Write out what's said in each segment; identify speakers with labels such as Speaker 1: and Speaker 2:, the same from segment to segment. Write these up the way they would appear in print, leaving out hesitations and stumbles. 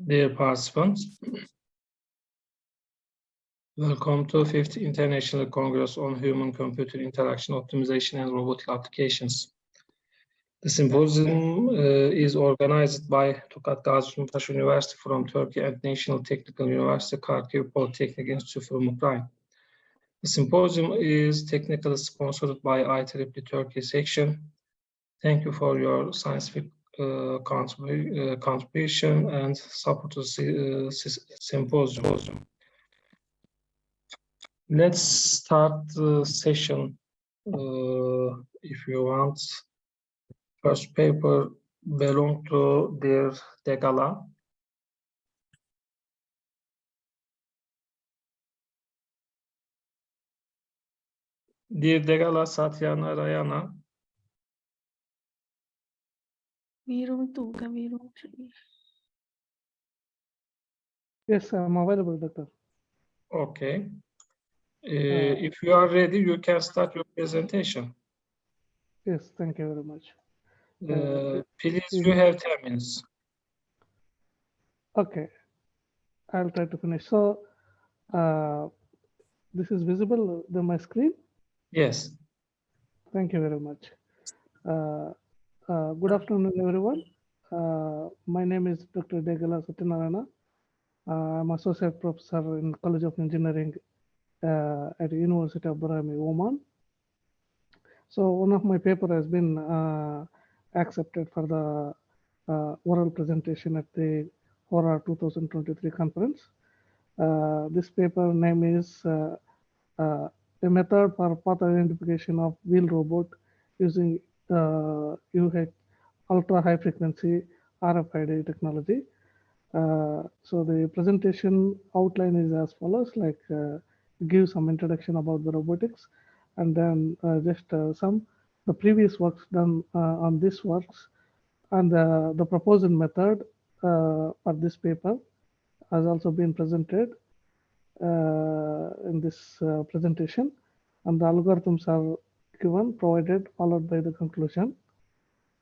Speaker 1: Dear participants, welcome to 5th International Congress on Human-Computer Interaction Optimization and Robotic Applications. The symposium is organized by Tokat Gazi Sultan University from Turkey and National Technical University, Kharkiv Polytechnic Institute from Ukraine. The symposium is technically sponsored by IEEE Turkey section. Thank you for your scientific contribution and support to the symposium. Let's start the session if you want. First paper belong to Dear Degala. Dear Degala Satyana Rayana.
Speaker 2: Yes, I'm available, Doctor.
Speaker 1: Okay. If you are ready, you can start your presentation.
Speaker 2: Yes, thank you very much.
Speaker 1: Please, you have 10 minutes.
Speaker 2: Okay, I'll try to finish. So, this is visible on my screen?
Speaker 1: Yes.
Speaker 2: Thank you very much. Good afternoon, everyone. My name is Dr. Degala Satyanarayana. I'm Associate Professor in College of Engineering at the University of Brahmi, Oman. So one of my paper has been accepted for the oral presentation at the HORA 2023 conference. This paper name is a method for path identification of wheel robot using UH ultra high frequency RFID technology. So the presentation outline is as follows, like give some introduction about the robotics, and then just the previous works done on this works, and the proposed method for this paper has also been presented in this presentation, and the algorithms are given, provided, followed by the conclusion.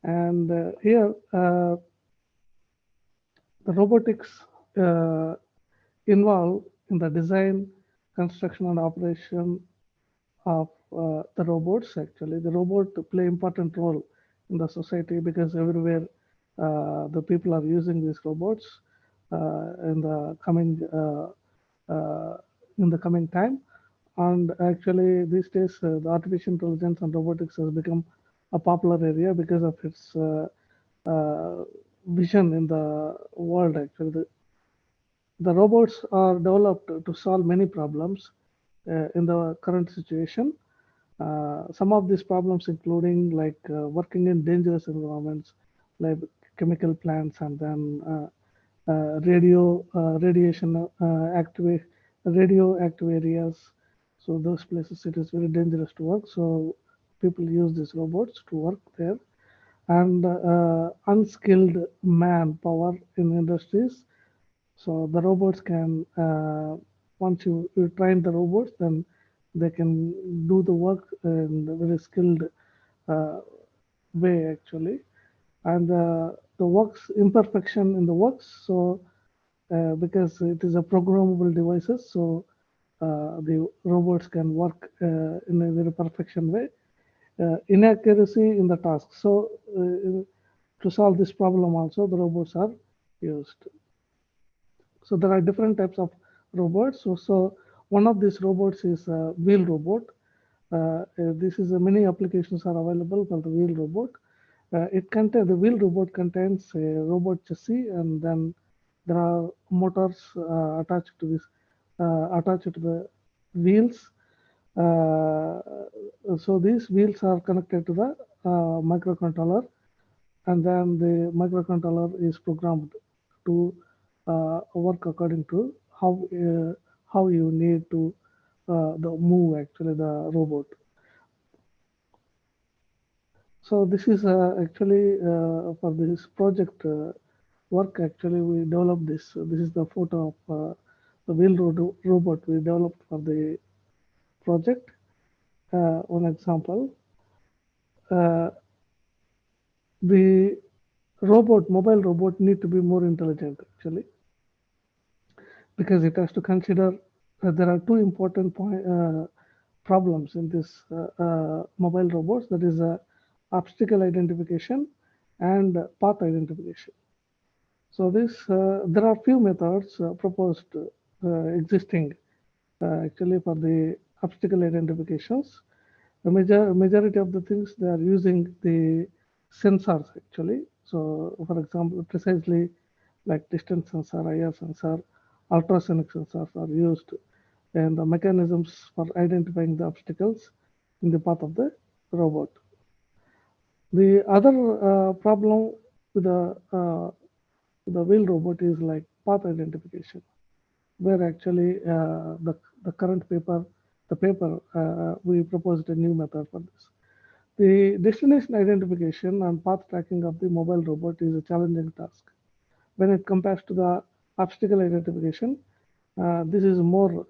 Speaker 2: And here the robotics involved in the design, construction, and operation of the robots. Actually, the robot play important role in the society because everywhere the people are using these robots in the coming time. And actually, these days, the artificial intelligence and robotics has become a popular area because of its vision in the world. Actually, the robots are developed to solve many problems in the current situation. Some of these problems including like working in dangerous environments like chemical plants, and then radioactive areas. So those places it is very dangerous to work. So people use these robots to work there. And unskilled manpower in industries. So the robots can, once you train the robots, then they can do the work in a very skilled way actually. And the works imperfection in the works. So because it is a programmable devices, so the robots can work in a very perfection way. Inaccuracy in the task. So to solve this problem also, the robots are used. So there are different types of robots. So one of these robots is a wheel robot. This is many applications are available for the wheel robot. The wheel robot contains a robot chassis, and then there are motors attached to the wheels. So these wheels are connected to the microcontroller, and then the microcontroller is programmed to work according to how you need to move actually the robot. So this is actually for this project work. Actually, we developed this. This is the photo of the wheel robot we developed for the project. One example. The mobile robot need to be more intelligent actually. because it has to consider that there are two important problems in this mobile robots, that is obstacle identification and path identification. So there are few methods proposed existing actually for the obstacle identifications. The majority of the things they are using the sensors actually. So for example, precisely like distance sensor, IR sensor, ultrasonic sensors are used, and the mechanisms for identifying the obstacles in the path of the robot. The other problem with the wheel robot is like path identification, where actually the current paper, we proposed a new method for this. The destination identification and path tracking of the mobile robot is a challenging task. When it compares to the obstacle identification, this is more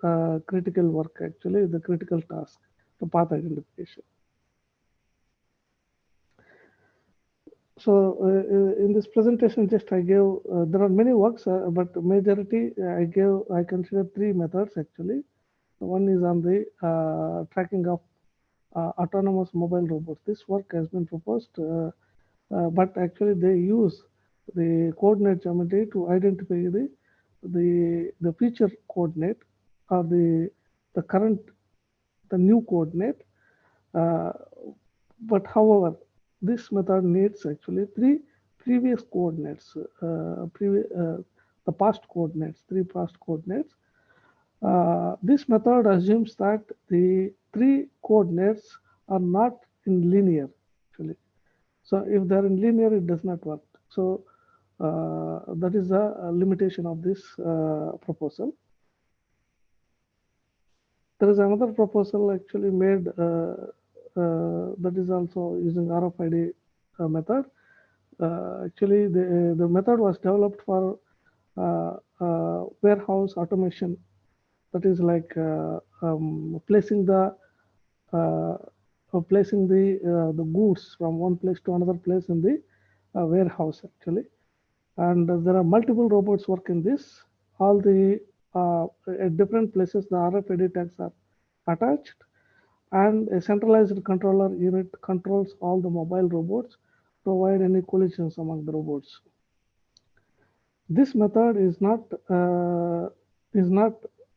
Speaker 2: critical work actually, the critical task, the path identification. So in this presentation, just I gave, there are many works, but majority I consider three methods actually. One is on the tracking of autonomous mobile robots. This work has been proposed, but actually they use the coordinate geometry to identify the future coordinate or the new coordinate. But however, this method needs actually three previous coordinates, the past coordinates, three past coordinates. This method assumes that the three coordinates are not in linear actually. So if they're in linear, it does not work. So that is a limitation of this proposal. There is another proposal actually made that is also using RFID method. Actually, the method was developed for warehouse automation. That is like placing the goods from one place to another place in the warehouse actually. And there are multiple robots work in this. All the at different places the RFID tags are attached, and a centralized controller unit controls all the mobile robots to avoid any collisions among the robots. This method is not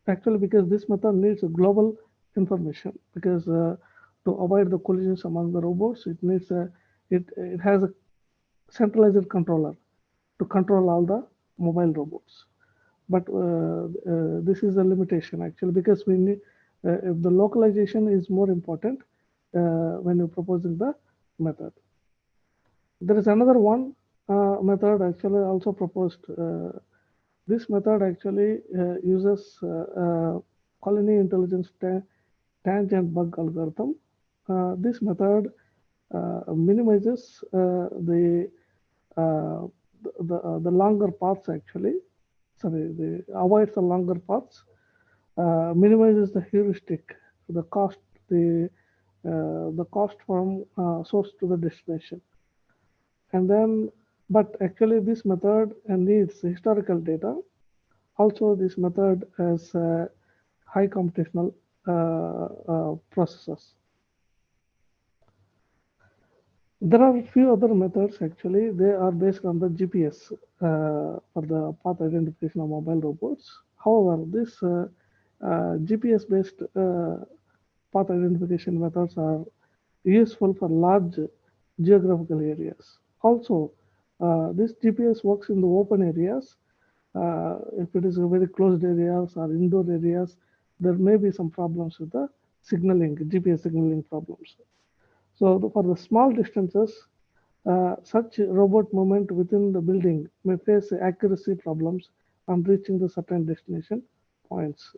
Speaker 2: actually, because this method needs a global information, because to avoid the collisions among the robots, it needs it has a centralized controller to control all the mobile robots. But this is a limitation actually, because we need if the localization is more important when you're proposing the method. There is another one method actually also proposed. This method actually uses colony intelligence tangent bug algorithm. This method minimizes the longer paths actually. Sorry, avoids the longer paths, minimizes the heuristic, the cost from source to the destination. And then, but actually this method needs historical data. Also, this method has high computational processes. There are a few other methods actually. They are based on the GPS for the path identification of mobile robots. However, this GPS-based path identification methods are useful for large geographical areas. Also, this GPS works in the open areas. If it is a very closed areas or indoor areas, there may be some problems with the signaling, GPS signaling problems. So for the small distances, such robot movement within the building may face accuracy problems on reaching the certain destination points.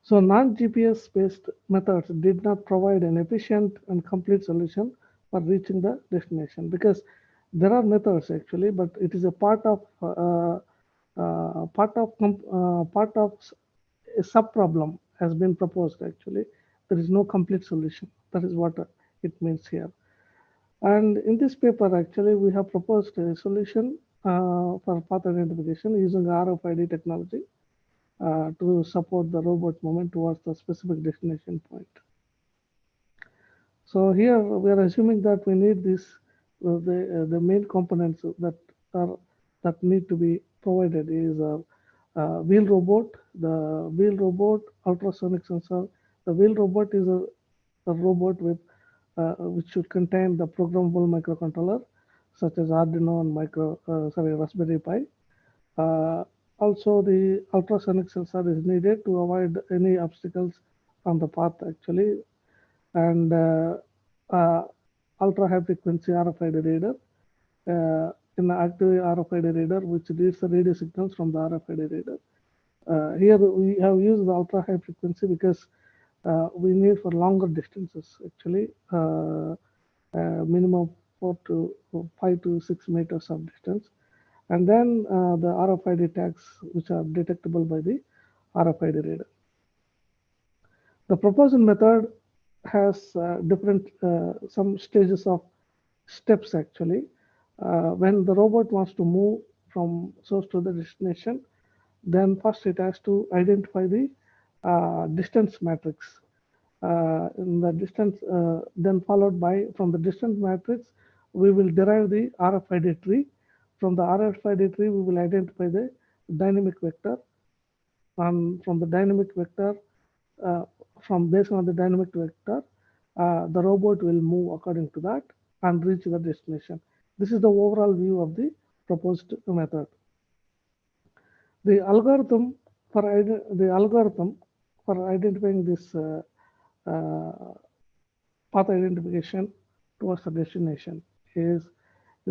Speaker 2: So non-GPS based methods did not provide an efficient and complete solution for reaching the destination, because there are methods actually, but it is a part of a sub problem has been proposed actually. There is no complete solution. That is what it means here. And in this paper, actually, we have proposed a solution for path identification using RFID technology to support the robot movement towards the specific destination point. So here we are assuming that we need the main components that need to be provided is a wheel robot, the wheel robot, ultrasonic sensor. The wheel robot is a robot with which should contain the programmable microcontroller such as Arduino and Raspberry Pi. Also, the ultrasonic sensor is needed to avoid any obstacles on the path actually, and ultra high frequency RFID reader in the active RFID reader, which reads the radio signals from the RFID reader. Here we have used the ultra high frequency because we need for longer distances actually, minimum 5 to 6 meters of distance, and then the RFID tags which are detectable by the RFID reader. The proposed method has different some stages of steps actually. When the robot wants to move from source to the destination, then first it has to identify the distance matrix. In the distance, then followed by from the distance matrix, we will derive the RFID tree. From the RFID tree, we will identify the dynamic vector, and from the dynamic vector, based on the dynamic vector, the robot will move according to that and reach the destination. This is the overall view of the proposed method. The algorithm for identifying this path identification towards the destination is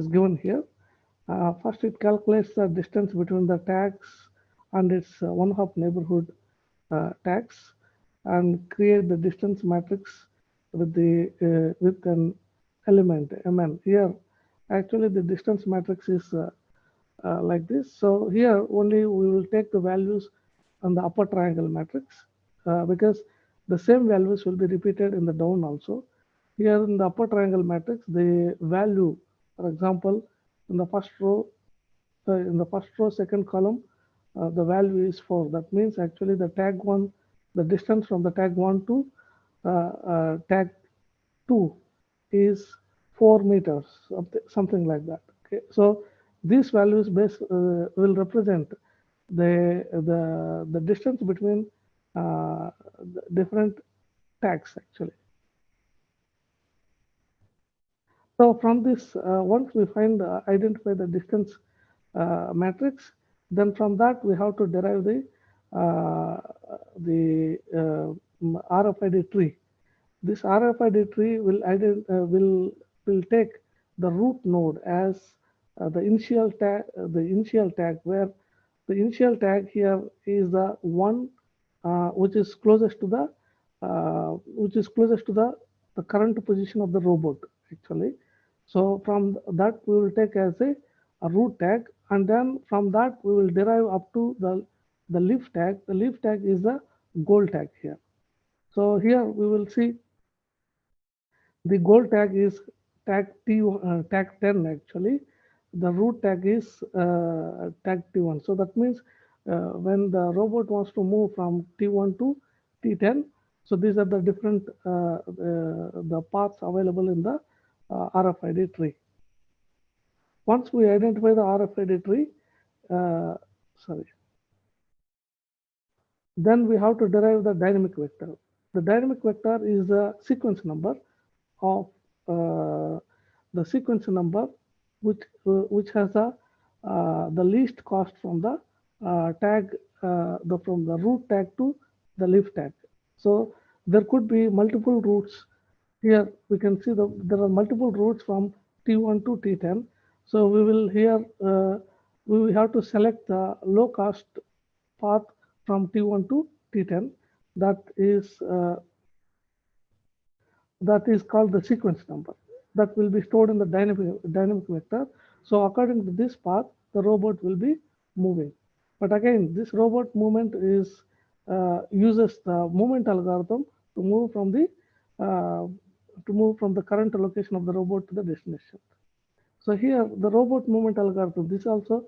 Speaker 2: given here. First, it calculates the distance between the tags and its one-hop neighborhood tags, and create the distance matrix with an element mn. Here, actually, the distance matrix is like this. So here only we will take the values on the upper triangle matrix because the same values will be repeated in the down also. Here in the upper triangle matrix, the value, for example, in the first row, second column, the value is 4. That means actually the tag 1, the distance from the tag 1 to tag 2 is 4 meters, something like that. Okay, so these values will represent the distance between the different tags actually. So from this, once we identify the distance matrix, then from that we have to derive the RFID tree. This RFID tree will take the root node as the initial tag. Where the initial tag here is the one which is closest to the current position of the robot actually. So from that we will take as a root tag, and then from that we will derive up to the leaf tag. The leaf tag is the goal tag here. So here we will see the goal tag is tag 10 actually. The root tag is tag T1. So that means when the robot wants to move from T1 to T10, so these are the different the paths available in the RFID tree. Once we identify the RFID tree, then we have to derive the dynamic vector. The dynamic vector is the sequence number of which has the least cost from the tag from the root tag to the leaf tag. So there could be multiple routes. Here we can see there are multiple routes from T1 to T10. So we will we will have to select the low cost path from T1 to T10. That is called the sequence number. That will be stored in the dynamic vector. So according to this path, the robot will be moving. But again, this robot movement uses the movement algorithm to move from the current location of the robot to the destination. So here the robot movement algorithm, this also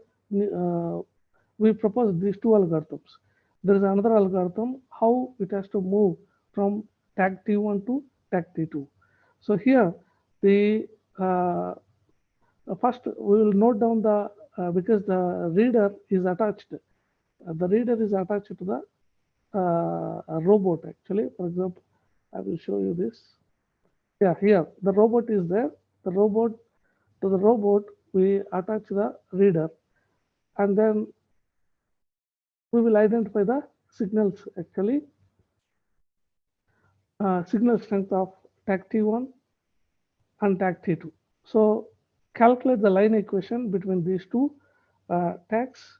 Speaker 2: we propose these two algorithms. There is another algorithm how it has to move from tag T1 to tag T2. So here the first we will note down the because the reader is attached. The reader is attached to the robot actually. For example, I will show you this. Yeah, here the robot is there. The robot to the robot we attach the reader, and then we will identify the signals actually. Signal strength of tag T1 and tag T2. So calculate the line equation between these two tags,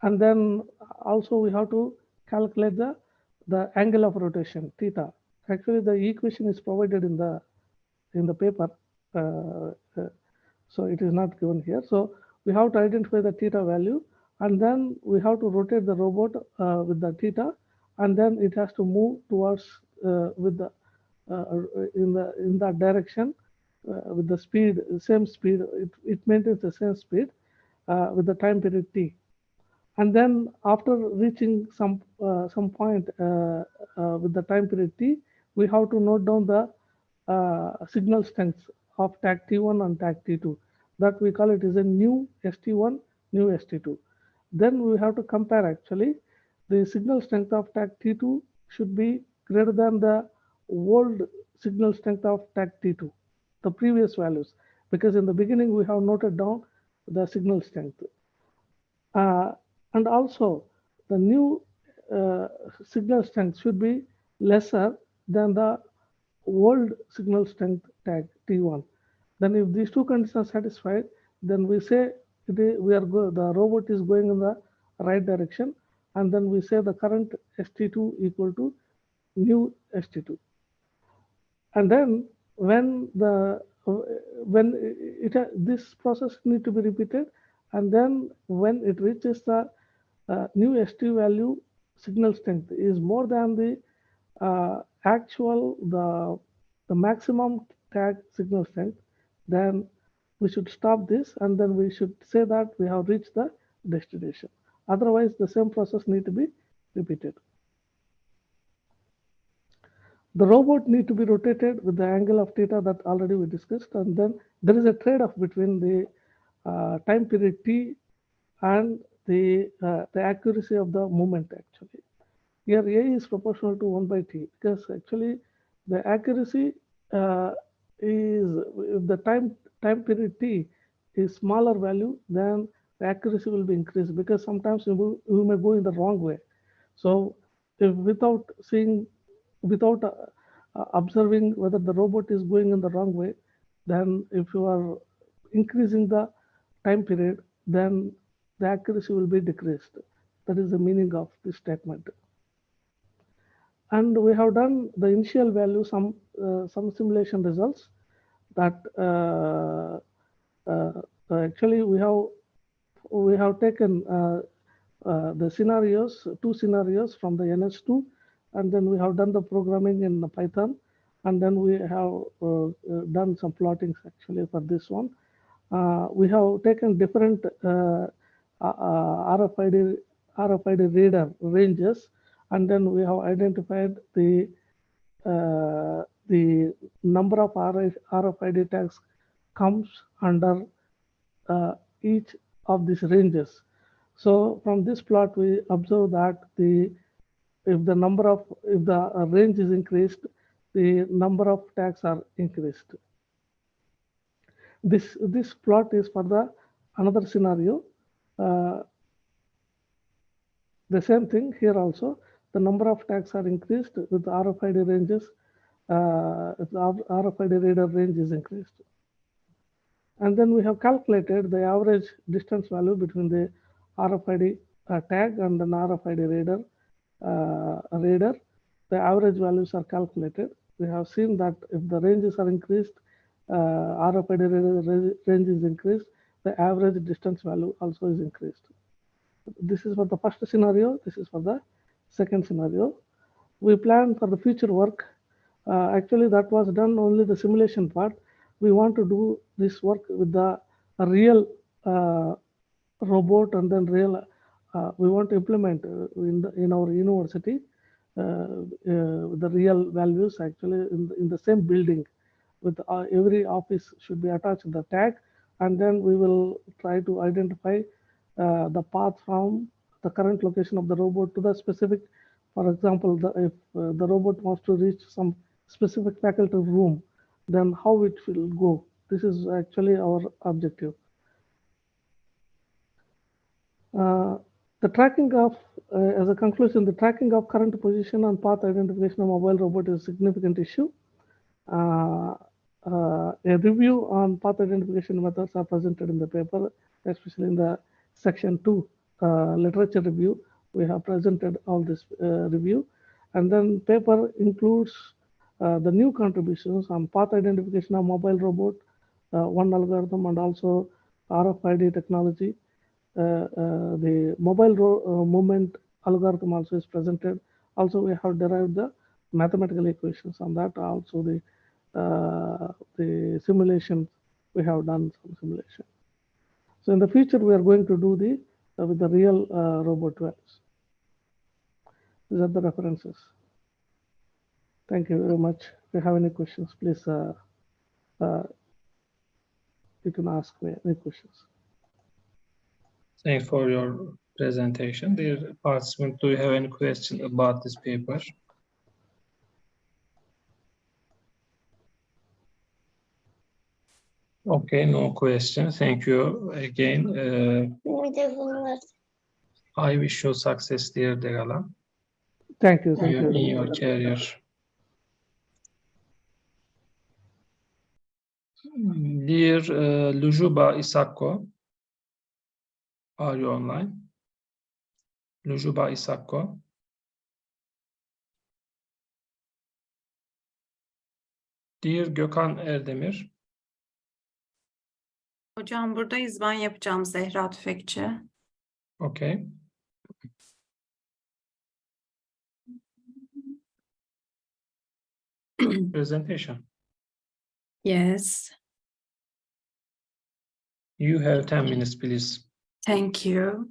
Speaker 2: and then also we have to calculate the angle of rotation theta. Actually, the equation is provided in the paper, so it is not given here. So we have to identify the theta value, and then we have to rotate the robot with the theta, and then it has to move towards with the in that direction with the speed, same speed. It maintains the same speed with the time period t. And then after reaching some point with the time period t, we have to note down the signal strengths of tag T1 and tag T2. That we call it is a new ST1, new ST2. Then we have to compare actually the signal strength of tag T2 should be greater than the old signal strength of tag T2, the previous values, because in the beginning we have noted down the signal strength. And also the new signal strength should be lesser than the old signal strength tag T1. Then if these two conditions are satisfied, then we say the robot is going in the right direction, and then we say the current ST2 equal to new ST2. And then when this process need to be repeated, and then when it reaches the new ST value, signal strength is more than the actual the maximum tag signal strength, then we should stop this, and then we should say that we have reached the destination. Otherwise, the same process need to be repeated. The robot need to be rotated with the angle of theta that already we discussed, and then there is a trade-off between the time period t and the accuracy of the movement actually. Here A is proportional to 1 by t, because actually the accuracy is, if the time period t is smaller value, then the accuracy will be increased, because sometimes you may go in the wrong way. So if without observing whether the robot is going in the wrong way, then if you are increasing the time period, then the accuracy will be decreased. That is the meaning of this statement. And we have done the initial value, some simulation results that actually we have taken the scenarios, two scenarios from the NS2, and then we have done the programming in Python, and then we have done some plottings actually for this one. We have taken different RFID reader ranges, and then we have identified the number of RFID tags comes under each of these ranges. So from this plot, we observe that if the range is increased, the number of tags are increased. This plot is for the another scenario. The same thing here also. The number of tags are increased with the RFID ranges. The RFID reader range is increased. And then we have calculated the average distance value between the RFID tag and an RFID reader. The average values are calculated. We have seen that if the ranges are increased, RFID reader range is increased, the average distance value also is increased. This is for the first scenario. This is for the second scenario. We plan for the future work. Actually, that was done only the simulation part. We want to do this work with the a real robot, and then real we want to implement in our university the real values actually in the same building. With every office should be attached the tag, and then we will try to identify the path from the current location of the robot to the specific. For example, if the robot wants to reach some specific faculty room, then how it will go. This is actually our objective. The tracking of, as a conclusion, the tracking of current position and path identification of mobile robot is a significant issue. A review on path identification methods are presented in the paper, especially in the section 2 literature review. We have presented all this review, and then paper includes the new contributions on path identification of mobile robot, one algorithm, and also RFID technology. The mobile movement algorithm also is presented. Also, we have derived the mathematical equations on that. Also, the simulation, we have done some simulation. So in the future, we are going to do the with the real robot values. These are the references. Thank you very much. If you have any questions, please you can ask me any questions.
Speaker 1: Thanks for your presentation. Dear participant, do you have any question about this paper? Okay, no question. Thank you again. I wish you success, dear Degala.
Speaker 2: Thank you. Thank you.
Speaker 1: In your career. Dear Lujuba Isakko, are you online? Lujuba Isakko. Dear Gökhan Erdemir.
Speaker 3: Hocam buradayız. Ben yapacağım, Zehra Tüfekçi.
Speaker 1: Okay. Presentation.
Speaker 3: Yes.
Speaker 1: You have 10 minutes, please.
Speaker 3: Thank you.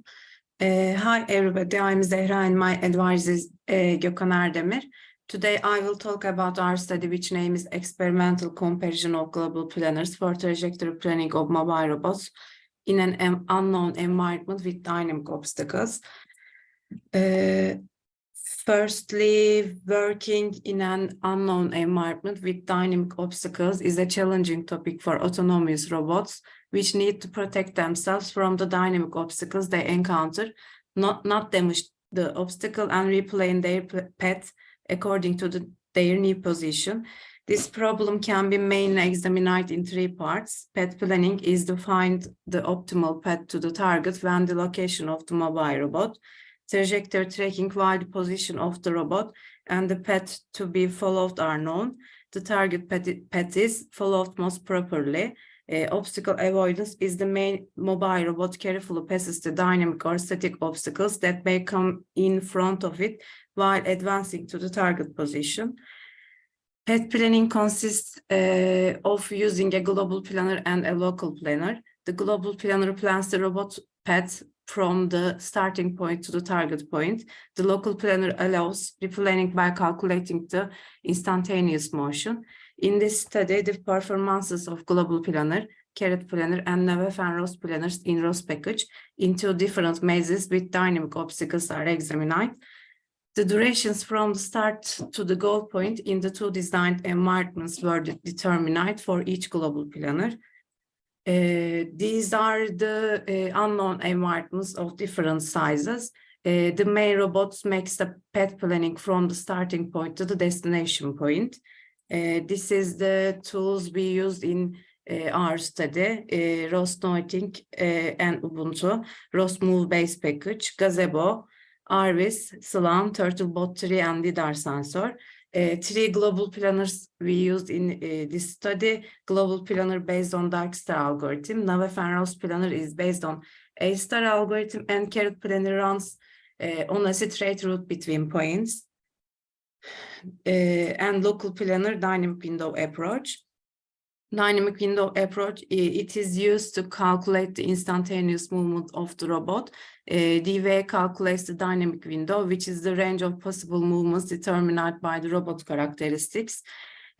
Speaker 3: Hi everybody, I'm Zehra and my advisor is Gökhan Erdemir. Today I will talk about our study which name is Experimental Comparison of Global Planners for Trajectory Planning of Mobile Robots in an Unknown Environment with Dynamic Obstacles. Firstly, working in an unknown environment with dynamic obstacles is a challenging topic for autonomous robots, which need to protect themselves from the dynamic obstacles they encounter, not damage the obstacle and replan their path according to their new position. This problem can be mainly examined in 3 parts. Path planning is to find the optimal path to the target when the location of the mobile robot. Trajectory tracking while the position of the robot and the path to be followed are known. The target path is followed most properly. Obstacle avoidance is the main mobile robot carefully passes the dynamic or static obstacles that may come in front of it while advancing to the target position. Path planning consists of using a global planner and a local planner. The global planner plans the robot path from the starting point to the target point. The local planner allows replanning by calculating the instantaneous motion. In this study, the performances of global planner, carrot planner, and Navev and ROS planners in ROS package in 2 different mazes with dynamic obstacles are examined. The durations from the start to the goal point in the 2 designed environments were determined for each global planner. These are the unknown environments of different sizes. The main robots makes the path planning from the starting point to the destination point. This is the tools we used in our study, ROS Noiting and Ubuntu, ROS Move Base Package, Gazebo, Arvis, Slam, Turtlebot 3, and LiDAR sensor. 3 global planners we used in this study. Global planner based on Darkstar algorithm. Navev and ROS planner is based on A-star algorithm, and carrot planner runs on a straight route between points. And local planner dynamic window approach. dynamic window approach, it is used to calculate the instantaneous movement of the robot. DVA calculates the dynamic window, which is the range of possible movements determined by the robot characteristics.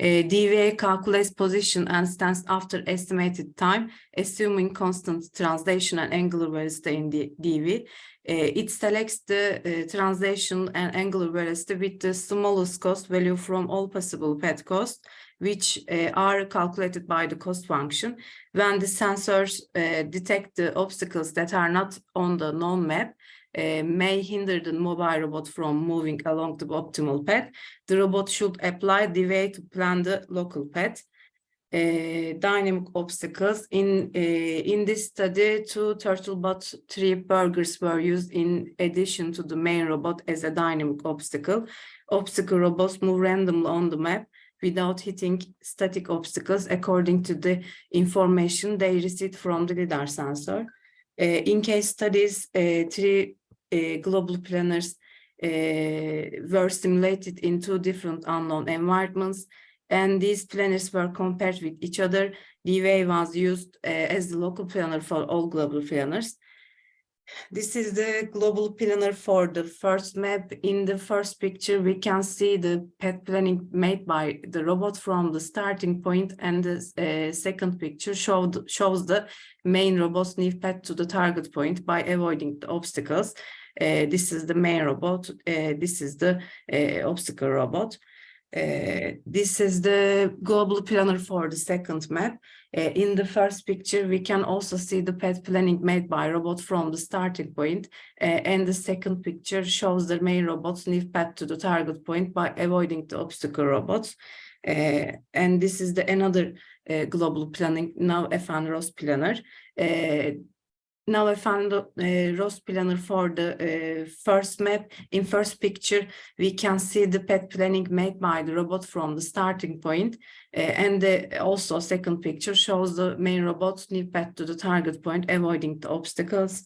Speaker 3: DVA calculates position and stance after estimated time, assuming constant translation and angular velocity in the DV. It selects the translation and angular velocity with the smallest cost value from all possible path costs, which are calculated by the cost function. When the sensors detect the obstacles that are not on the known map, may hinder the mobile robot from moving along the optimal path, the robot should apply DVA to plan the local path. Dynamic obstacles. In this study, 2 TurtleBot 3 burgers were used in addition to the main robot as a dynamic obstacle. Obstacle robots move randomly on the map without hitting static obstacles according to the information they received from the LiDAR sensor. In case studies, 3 global planners were simulated in 2 different unknown environments, and these planners were compared with each other. DVA was used as the local planner for all global planners. This is the global planner for the first map. In the first picture, we can see the path planning made by the robot from the starting point, and the second picture shows the main robot's new path to the target point by avoiding the obstacles. This is the main robot. This is the obstacle robot. This is the global planner for the second map. In the first picture, we can also see the path planning made by robot from the starting point, and the second picture shows the main robot's new path to the target point by avoiding the obstacle robots. And this is the another global planning, now FN ROS planner. Now I found ROS planner for the first map. In first picture, we can see the path planning made by the robot from the starting point. And also second picture shows the main robot's new path to the target point, avoiding the obstacles.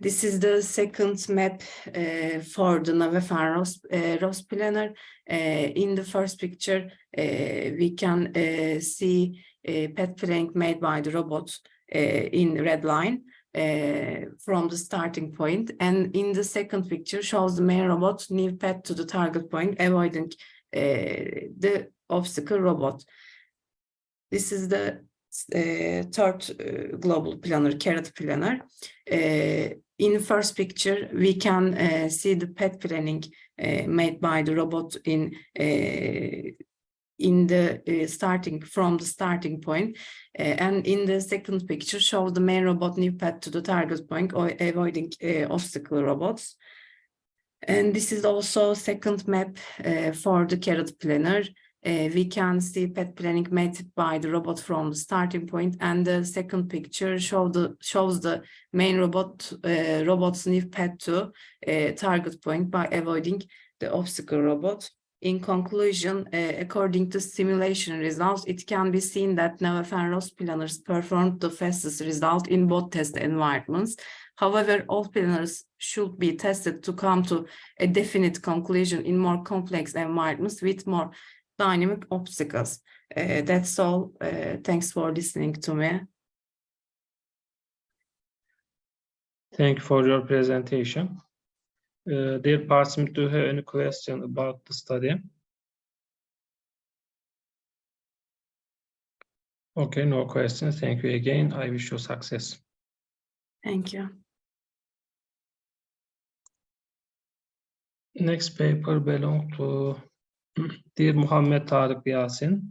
Speaker 3: This is the second map for the Navefan ROS planner. In the first picture, we can see path planning made by the robot in red line from the starting point, and in the second picture shows the main robot's new path to the target point, avoiding the obstacle robot. This is the third global planner, Carrot planner. In first picture, we can see the path planning made by the robot in the starting from the starting point, and in the second picture shows the main robot new path to the target point or avoiding obstacle robots. And this is also second map for the Carrot planner. We can see path planning made by the robot from the starting point, and the second picture shows the main robot's new path to target point by avoiding the obstacle robot. In conclusion, according to simulation results, it can be seen that Navefan ROS planners performed the fastest result in both test environments. However, all planners should be tested to come to a definite conclusion in more complex environments with more dynamic obstacles. That's all. Thanks for listening to me.
Speaker 1: Thank you for your presentation. Dear participants, do you have any question about the study? Okay, no questions. Thank you again. I wish you success.
Speaker 3: Thank you.
Speaker 1: Next paper belongs to dear Muhammed Tariq Yasin.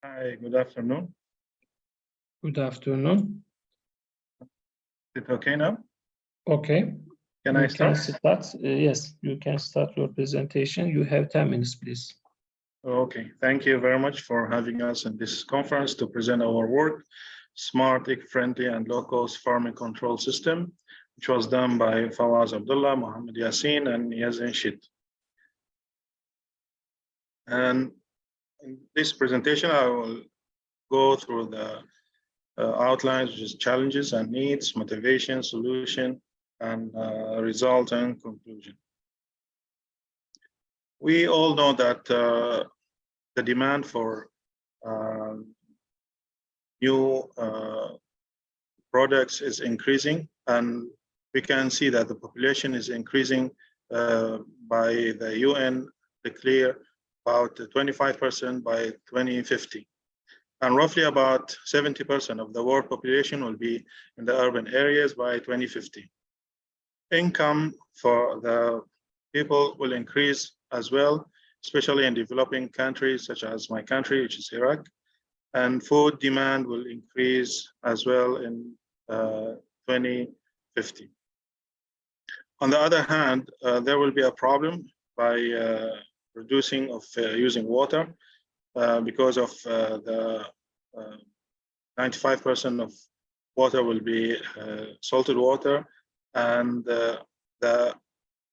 Speaker 4: Hi, good afternoon.
Speaker 1: Good afternoon.
Speaker 4: Is it okay now?
Speaker 1: Okay.
Speaker 4: Can
Speaker 1: You
Speaker 4: I start?
Speaker 1: Yes, you can start your presentation. You have 10 minutes, please.
Speaker 4: Okay, thank you very much for having us in this conference to present our work, Smart, Eco-Friendly and Low-Cost Farming Control System, which was done by Fawaz Abdullah, Mohammed Yasin, and Yazin Shid. And in this presentation, I will go through the outlines, which is challenges and needs, motivation, solution, and result and conclusion. we all know that the demand for new products is increasing, and we can see that the population is increasing by the UN declare about 25% by 2050. And roughly about 70% of the world population will be in the urban areas by 2050. Income for the people will increase as well, especially in developing countries such as my country, which is Iraq. And food demand will increase as well in 2050. On the other hand, there will be a problem by reducing of using water because of the 95% of water will be salted water, and the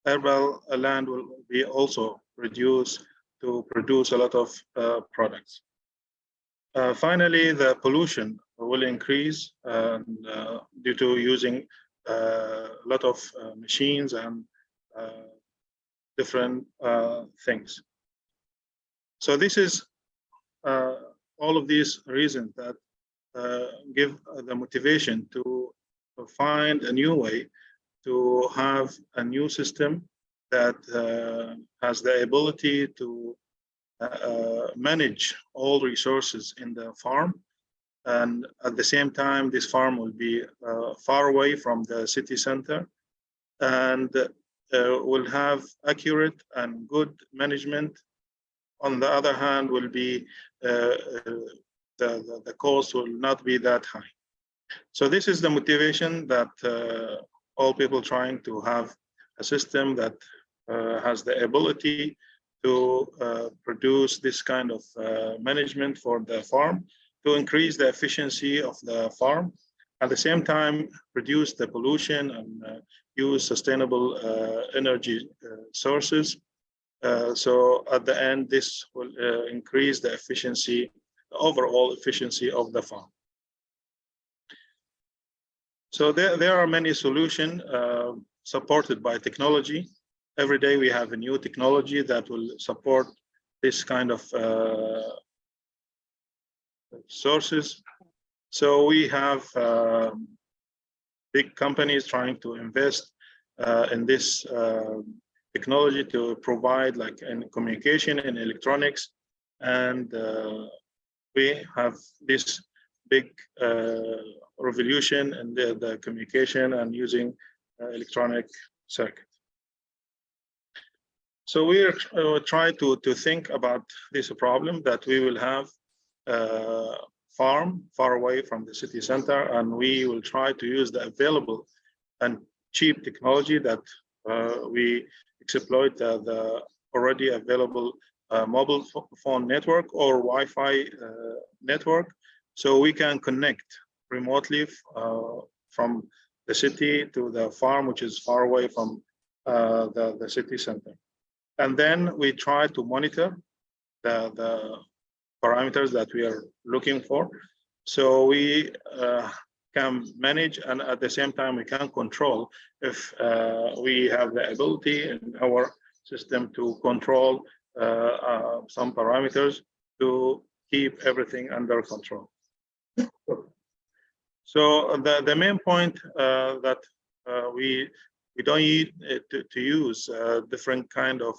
Speaker 4: arable land will be also reduced to produce a lot of products. Finally, the pollution will increase due to using a lot of machines and different things. So this is all of these reasons that give the motivation to find a new way to have a new system that has the ability to manage all resources in the farm, and at the same time this farm will be far away from the city center, and will have accurate and good management. On the other hand, will be the cost will not be that high. So this is the motivation that all people trying to have a system that has the ability to produce this kind of management for the farm, to increase the efficiency of the farm, at the same time reduce the pollution and use sustainable energy sources. So at the end, this will increase the efficiency, the overall efficiency of the farm. So there are many solutions supported by technology. Every day we have a new technology that will support this kind of sources. So we have big companies trying to invest in this technology to provide like in communication and electronics, and we have this big revolution in the communication and using electronic circuit. So we try to think about this problem that we will have a farm far away from the city center, and we will try to use the available and cheap technology that we exploit the already available mobile phone network or Wi-Fi network, so we can connect remotely from the city to the farm, which is far away from the city center. And then we try to monitor the parameters that we are looking for. So we can manage, and at the same time we can control if we have the ability in our system to control some parameters to keep everything under control. So the main point that we don't need to use different kind of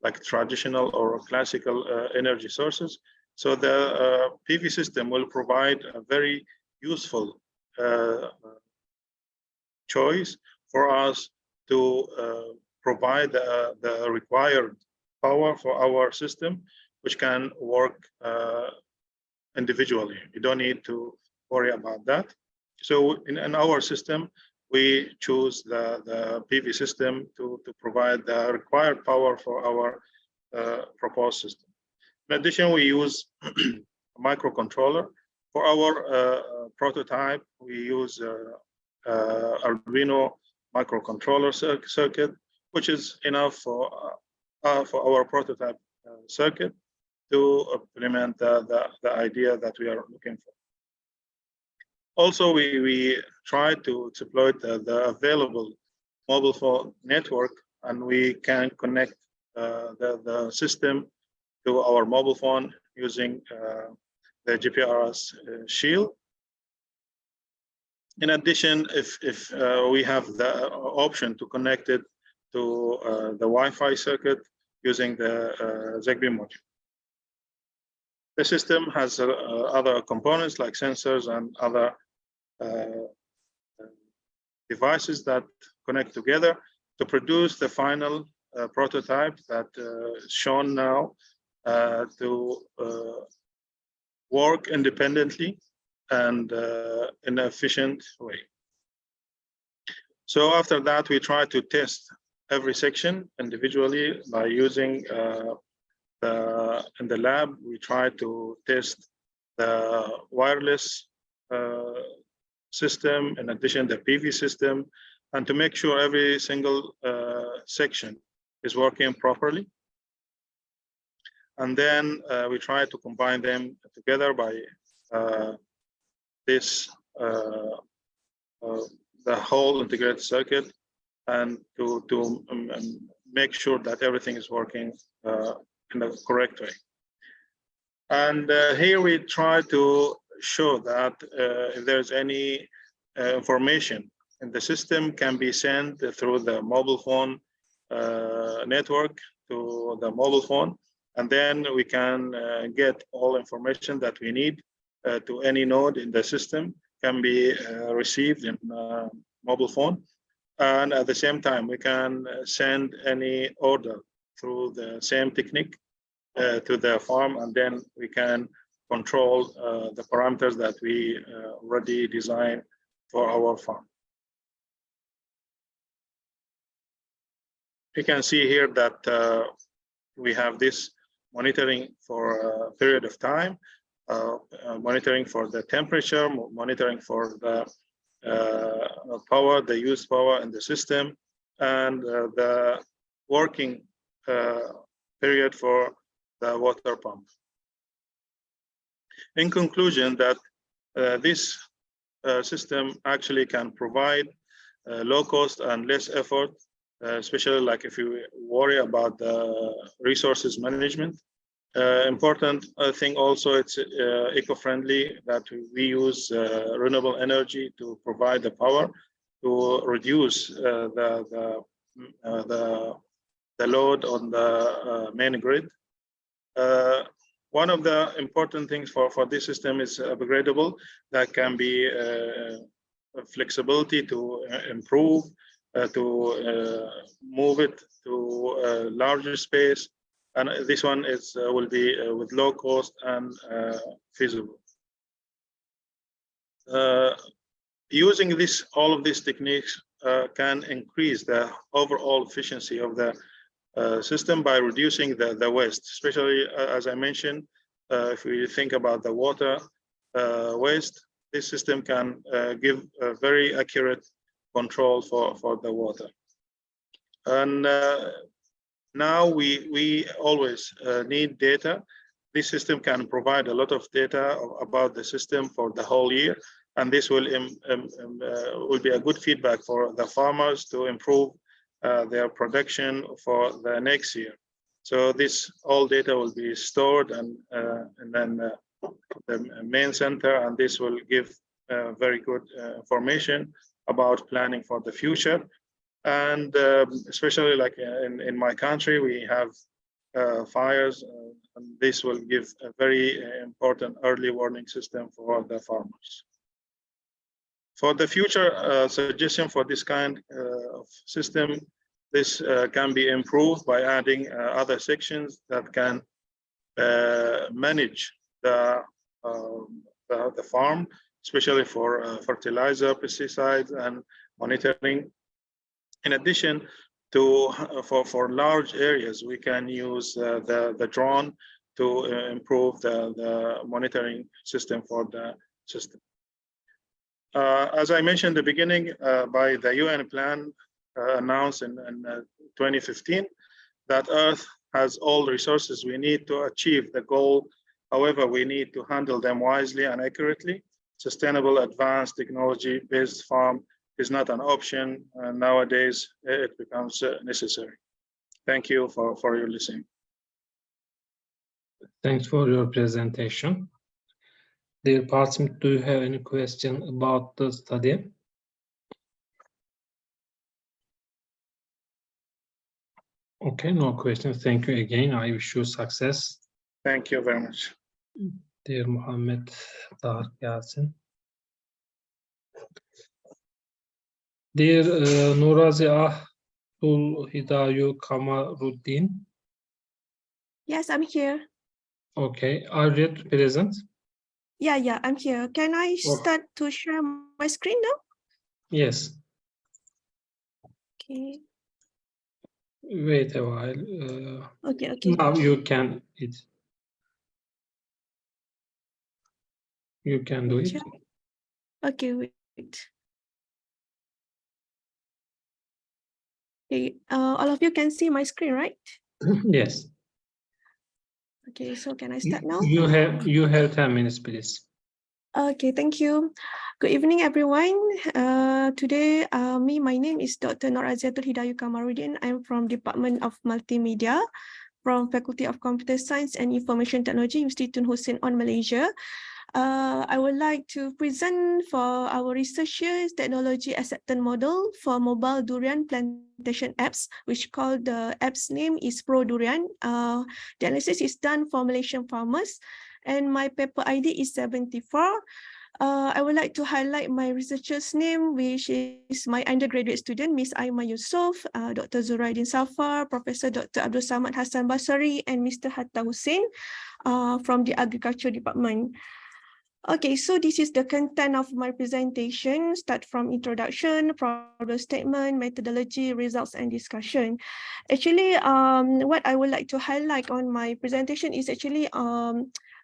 Speaker 4: like traditional or classical energy sources. So the PV system will provide a very useful choice for us to provide the required power for our system, which can work individually. You don't need to worry about that. So in our system, we choose the PV system to provide the required power for our proposed system. In addition, we use a microcontroller. For our prototype, we use Arduino microcontroller circuit, which is enough for our prototype circuit to implement the idea that we are looking for. Also, we try to exploit the available mobile phone network, and we can connect the system to our mobile phone using the GPRS shield. In addition, if we have the option to connect it to the Wi-Fi circuit using the Zigbee module. The system has other components like sensors and other devices that connect together to produce the final prototype that is shown now to work independently and in an efficient way. So after that, we try to test every section individually by using in the lab, we try to test the wireless system, in addition the PV system, and to make sure every single section is working properly. And then we try to combine them together by this the whole integrated circuit, and to make sure that everything is working in the correct way. And here we try to show that if there's any information in the system can be sent through the mobile phone network to the mobile phone, and then we can get all information that we need to any node in the system can be received in mobile phone. And at the same time, we can send any order through the same technique to the farm, and then we can control the parameters that we already designed for our farm. You can see here that we have this monitoring for a period of time, monitoring for the temperature, monitoring for the power, the used power in the system, and the working period for the water pump. In conclusion, that this system actually can provide low cost and less effort, especially like if you worry about the resources management. Important thing also, it's eco-friendly, that we use renewable energy to provide the power to reduce the load on the main grid. One of the important things for this system is upgradable, that can be flexibility to improve, to move it to a larger space. And this one is will be with low cost and feasible. Using all of these techniques can increase the overall efficiency of the system by reducing the waste, especially as I mentioned, if we think about the water waste, this system can give a very accurate control for the water. And now we always need data. This system can provide a lot of data about the system for the whole year, and this will be a good feedback for the farmers to improve their production for the next year. So this all data will be stored and then the main center, and this will give very good information about planning for the future. And especially like in my country, we have fires, and this will give a very important early warning system for the farmers. For the future suggestion for this kind of system, this can be improved by adding other sections that can manage the farm, especially for fertilizer, pesticides, and monitoring. In addition to for large areas, we can use the drone to improve the monitoring system for the system. As I mentioned at the beginning, by the UN plan announced in 2015, that Earth has all the resources we need to achieve the goal. However, we need to handle them wisely and accurately. Sustainable, advanced technology-based farm is not an option, and nowadays it becomes necessary. Thank you for your listening.
Speaker 1: Thanks for your presentation. Dear participants, do you have any question about the study? Okay, no questions. Thank you again. I wish you success.
Speaker 4: Thank you very much.
Speaker 1: Dear Muhammed Tarık Yasin. Dear Nurazi Ahtul Hidayu Kamaruddin.
Speaker 5: Yes, I'm here.
Speaker 1: Okay, are you ready to present?
Speaker 5: Yeah, I'm here. Can I start to share my screen now?
Speaker 1: Yes.
Speaker 5: Okay.
Speaker 1: Wait a while.
Speaker 5: Okay.
Speaker 1: Now you can You can do it.
Speaker 5: Sure. Okay, wait. Okay, all of you can see my screen, right?
Speaker 1: Yes.
Speaker 5: Okay, so can I start now?
Speaker 1: You have 10 minutes, please.
Speaker 5: Okay, thank you. Good evening, everyone. Today, my name is Dr. Noraziatul Hidayu Kamaruddin. I'm from Department of Multimedia from Faculty of Computer Science and Information Technology, Institut Tun Hussein on Malaysia. I would like to present for our researchers technology acceptance model for mobile durian plantation apps, which called the app's name is Pro Durian. The analysis is done for Malaysian farmers, and my paper ID is 74. I would like to highlight my researcher's name, which is my undergraduate student, Ms. Aima Yusof, Dr. Zuraidin Safar, Professor Dr. Abdul Samad Hassan Basari, and Mr. Hatta Hussein from the Agriculture Department. Okay, so this is the content of my presentation. Start from introduction, problem statement, methodology, results, and discussion. Actually, what I would like to highlight on my presentation is actually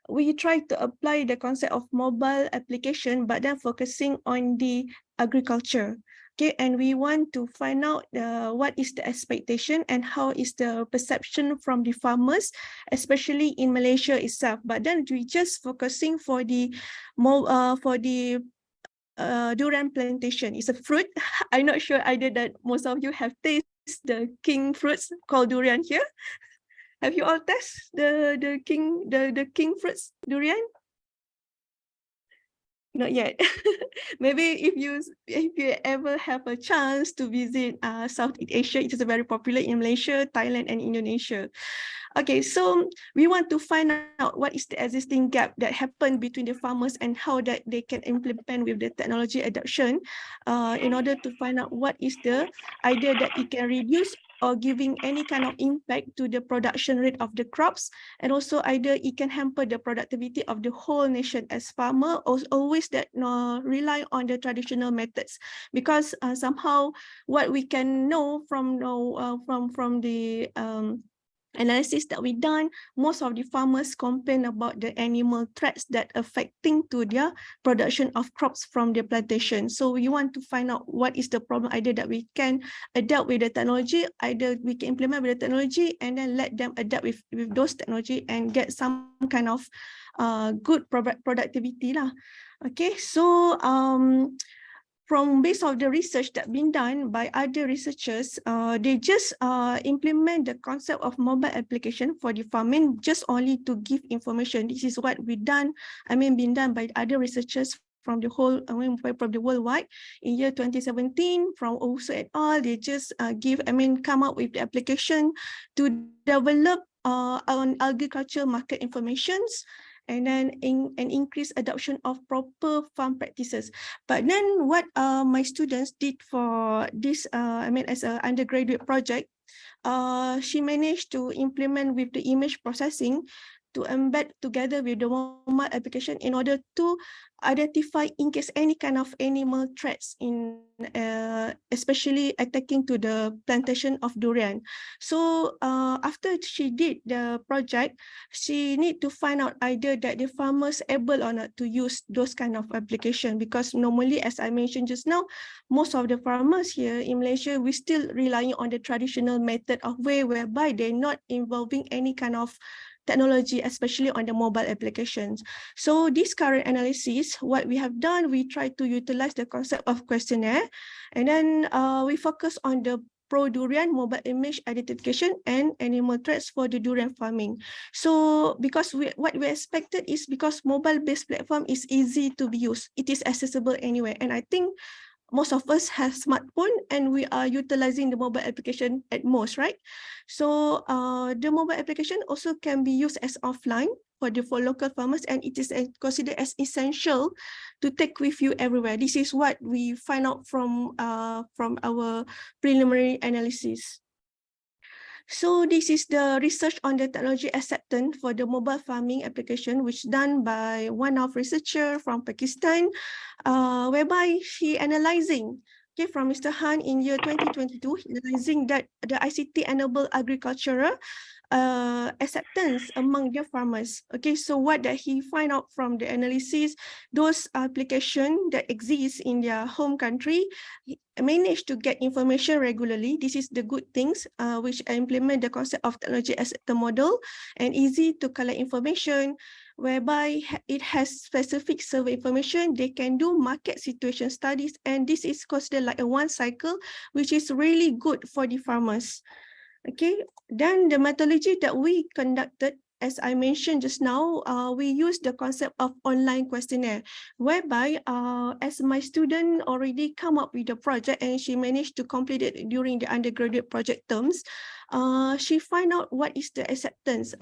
Speaker 5: we try to apply the concept of mobile application, but then focusing on the agriculture. Okay, and we want to find out what is the expectation and how is the perception from the farmers, especially in Malaysia itself. But then we just focusing for the durian plantation. It's a fruit. I'm not sure either that most of you have tasted the king fruits called durian here. Have you all tasted the king fruits durian? Not yet. Maybe if you ever have a chance to visit Southeast Asia, it is very popular in Malaysia, Thailand, and Indonesia. Okay, so we want to find out what is the existing gap that happened between the farmers and how that they can implement with the technology adoption in order to find out what is the idea that it can reduce or giving any kind of impact to the production rate of the crops, and also either it can hamper the productivity of the whole nation as farmer, or always that rely on the traditional methods, because somehow what we can know from the analysis that we done, most of the farmers complain about the animal threats that affecting to their production of crops from the plantation. So we want to find out what is the problem, either that we can adapt with the technology, either we can implement with the technology and then let them adapt with those technology and get some kind of good productivity lah. Okay, so from based on the research that been done by other researchers, they just implement the concept of mobile application for the farming just only to give information. This is what we done. Been done by other researchers from the whole, from the worldwide. In year 2017, from Ousu et al, they just come up with the application to develop on agriculture market informations, and then increase adoption of proper farm practices. But then what my students did for this, as an undergraduate project, she managed to implement with the image processing to embed together with the mobile application in order to identify in case any kind of animal threats in especially attacking to the plantation of durian. So after she did the project, she need to find out either that the farmers able or not to use those kind of application, because normally, as I mentioned just now, most of the farmers here in Malaysia, we still relying on the traditional method of way whereby they're not involving any kind of technology, especially on the mobile applications. So this current analysis, what we have done, we try to utilize the concept of questionnaire, and then we focus on the pro-durian mobile image identification and animal threats for the durian farming. So because what we expected is because mobile-based platform is easy to be used, it is accessible anywhere. And I think most of us have smartphone and we are utilizing the mobile application at most, right? So the mobile application also can be used as offline for local farmers, and it is considered as essential to take with you everywhere. This is what we find out from our preliminary analysis. So this is the research on the technology acceptance for the mobile farming application, which done by one of researcher from Pakistan, whereby he analyzing, okay, from Mr. Han in year 2022, analyzing that the ICT-enabled agricultural acceptance among the farmers. Okay, so what that he find out from the analysis, those applications that exist in their home country manage to get information regularly. This is the good things which implement the concept of technology acceptance model and easy to collect information, whereby it has specific survey information. They can do market situation studies, and this is considered like a one cycle, which is really good for the farmers. Okay, then the methodology that we conducted, as I mentioned just now, we use the concept of online questionnaire, whereby as my student already come up with the project and she managed to complete it during the undergraduate project terms, she find out what is the acceptance,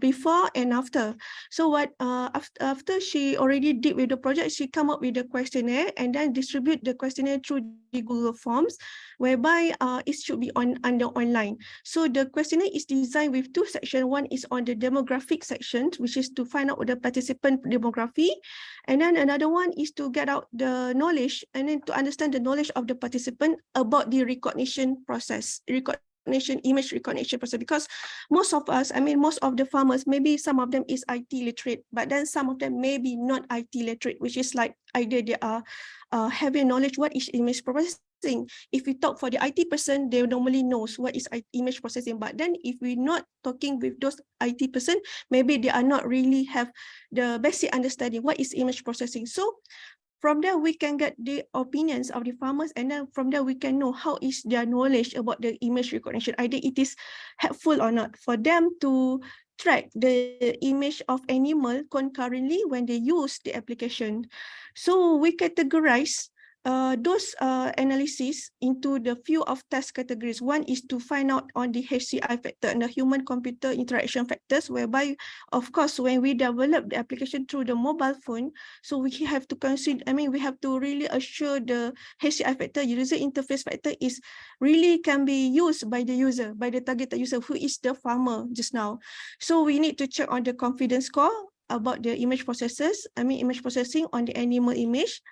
Speaker 5: before and after. So what after she already did with the project, she come up with the questionnaire and then distribute the questionnaire through the Google Forms, whereby it should be under online. So the questionnaire is designed with two sections. One is on the demographic section, which is to find out the participant demography. And then another one is to get out the knowledge and then to understand the knowledge of the participant about the recognition process, image recognition process, because most of us, most of the farmers, maybe some of them is IT literate, but then some of them may be not IT literate, which is like either they are having knowledge what is image processing. If we talk for the IT person, they normally knows what is image processing, but then if we're not talking with those IT person, maybe they are not really have the basic understanding what is image processing. So from there, we can get the opinions of the farmers, and then from there, we can know how is their knowledge about the image recognition, either it is helpful or not, for them to track the image of animal concurrently when they use the application. So we categorize those analyses into the few of task categories. One is to find out on the HCI factor and the human-computer interaction factors, whereby, of course, when we develop the application through the mobile phone, so we have to consider, we have to really assure the HCI factor, user interface factor, is really can be used by the user, by the targeted user, who is the farmer just now. So we need to check on the confidence score about the image processes, image processing on the animal image,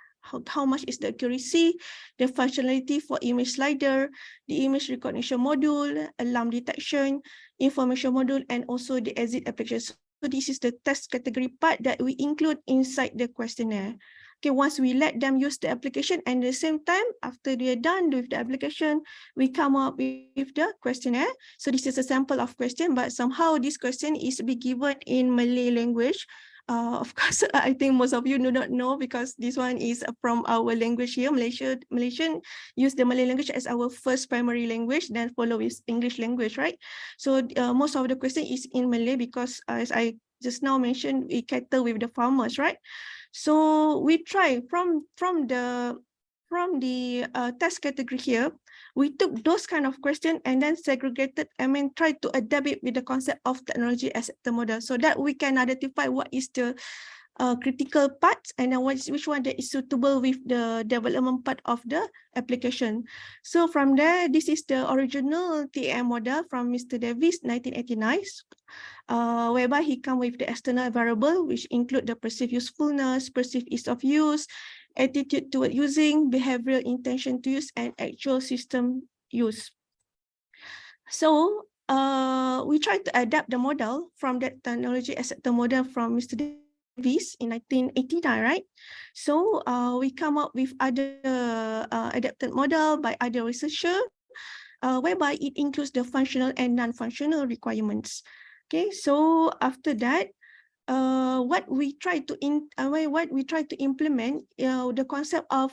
Speaker 5: how much is the accuracy, the functionality for image slider, the image recognition module, alarm detection, information module, and also the exit application. So this is the test category part that we include inside the questionnaire. Okay, once we let them use the application, and at the same time, after they're done with the application, we come up with the questionnaire. So this is a sample of question, but somehow this question is to be given in Malay language. Of course, I think most of you do not know, because this one is from our language here. Malaysian use the Malay language as our first primary language, then follow with English language, right? So most of the question is in Malay, because as I just now mentioned, we cater with the farmers, right? So we try from the test category here, we took those kind of questions and then segregated, try to adapt it with the concept of technology acceptance model, so that we can identify what is the critical parts and then which one that is suitable with the development part of the application. So from there, this is the original TAM model from Mr. Davis, 1989, whereby he come with the external variable, which include the perceived usefulness, perceived ease of use, attitude toward using, behavioral intention to use, and actual system use. So we try to adapt the model from that technology acceptance model from Mr. Davis in 1989, right? So we come up with other adapted model by other researcher, whereby it includes the functional and non-functional requirements. Okay, so after that, what we try to implement, the concept of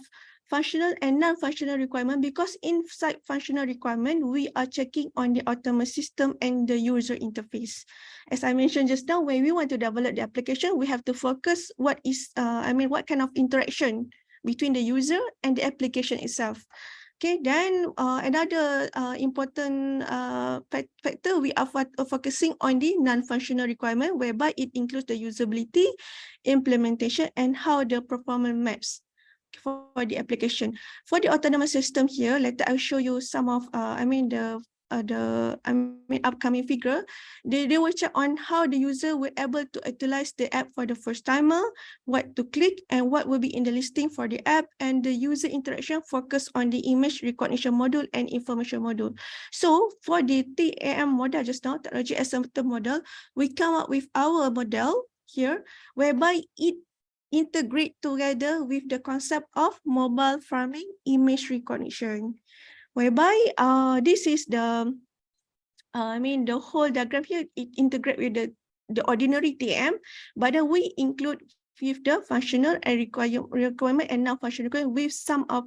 Speaker 5: functional and non-functional requirement, because inside functional requirement, we are checking on the autonomous system and the user interface. As I mentioned just now, when we want to develop the application, we have to focus what is, what kind of interaction between the user and the application itself. Okay, then another important factor, we are focusing on the non-functional requirement, whereby it includes the usability, implementation, and how the performance maps for the application. For the autonomous system here, later I'll show you some of, upcoming figure. They will check on how the user will able to utilize the app for the first timer, what to click, and what will be in the listing for the app, and the user interaction focus on the image recognition module and information module. So for the TAM model just now, technology accelerator model, we come up with our model here, whereby it integrate together with the concept of mobile farming image recognition, whereby this is the the whole diagram here. It integrate with the ordinary TM, but then we include with the functional and requirement and non-functional requirement with some of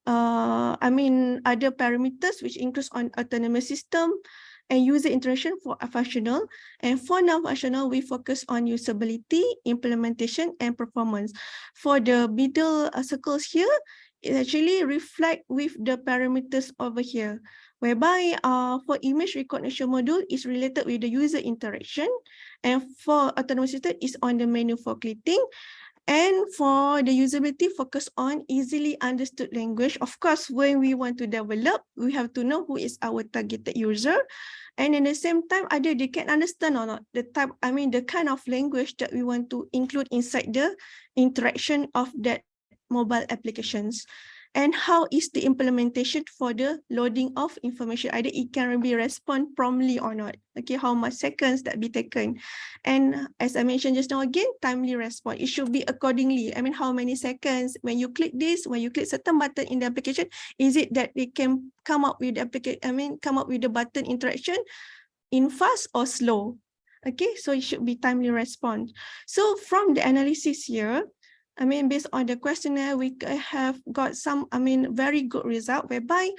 Speaker 5: other parameters, which includes on autonomous system and user interaction for a functional. And for non-functional, we focus on usability, implementation, and performance. For the middle circles here, it actually reflect with the parameters over here, whereby for image recognition module is related with the user interaction, and for autonomous system is on the menu for clicking. And for the usability, focus on easily understood language. Of course, when we want to develop, we have to know who is our targeted user. And at the same time, either they can understand or not the type, the kind of language that we want to include inside the interaction of that mobile applications. And how is the implementation for the loading of information? Either it can be respond promptly or not. Okay, how much seconds that be taken? And as I mentioned just now again, timely response. It should be accordingly. How many seconds when you click this, when you click certain button in the application, is it that they can come up with the application? Come up with the button interaction in fast or slow? Okay, so it should be timely response. So from the analysis here, based on the questionnaire, we have got some, very good result, whereby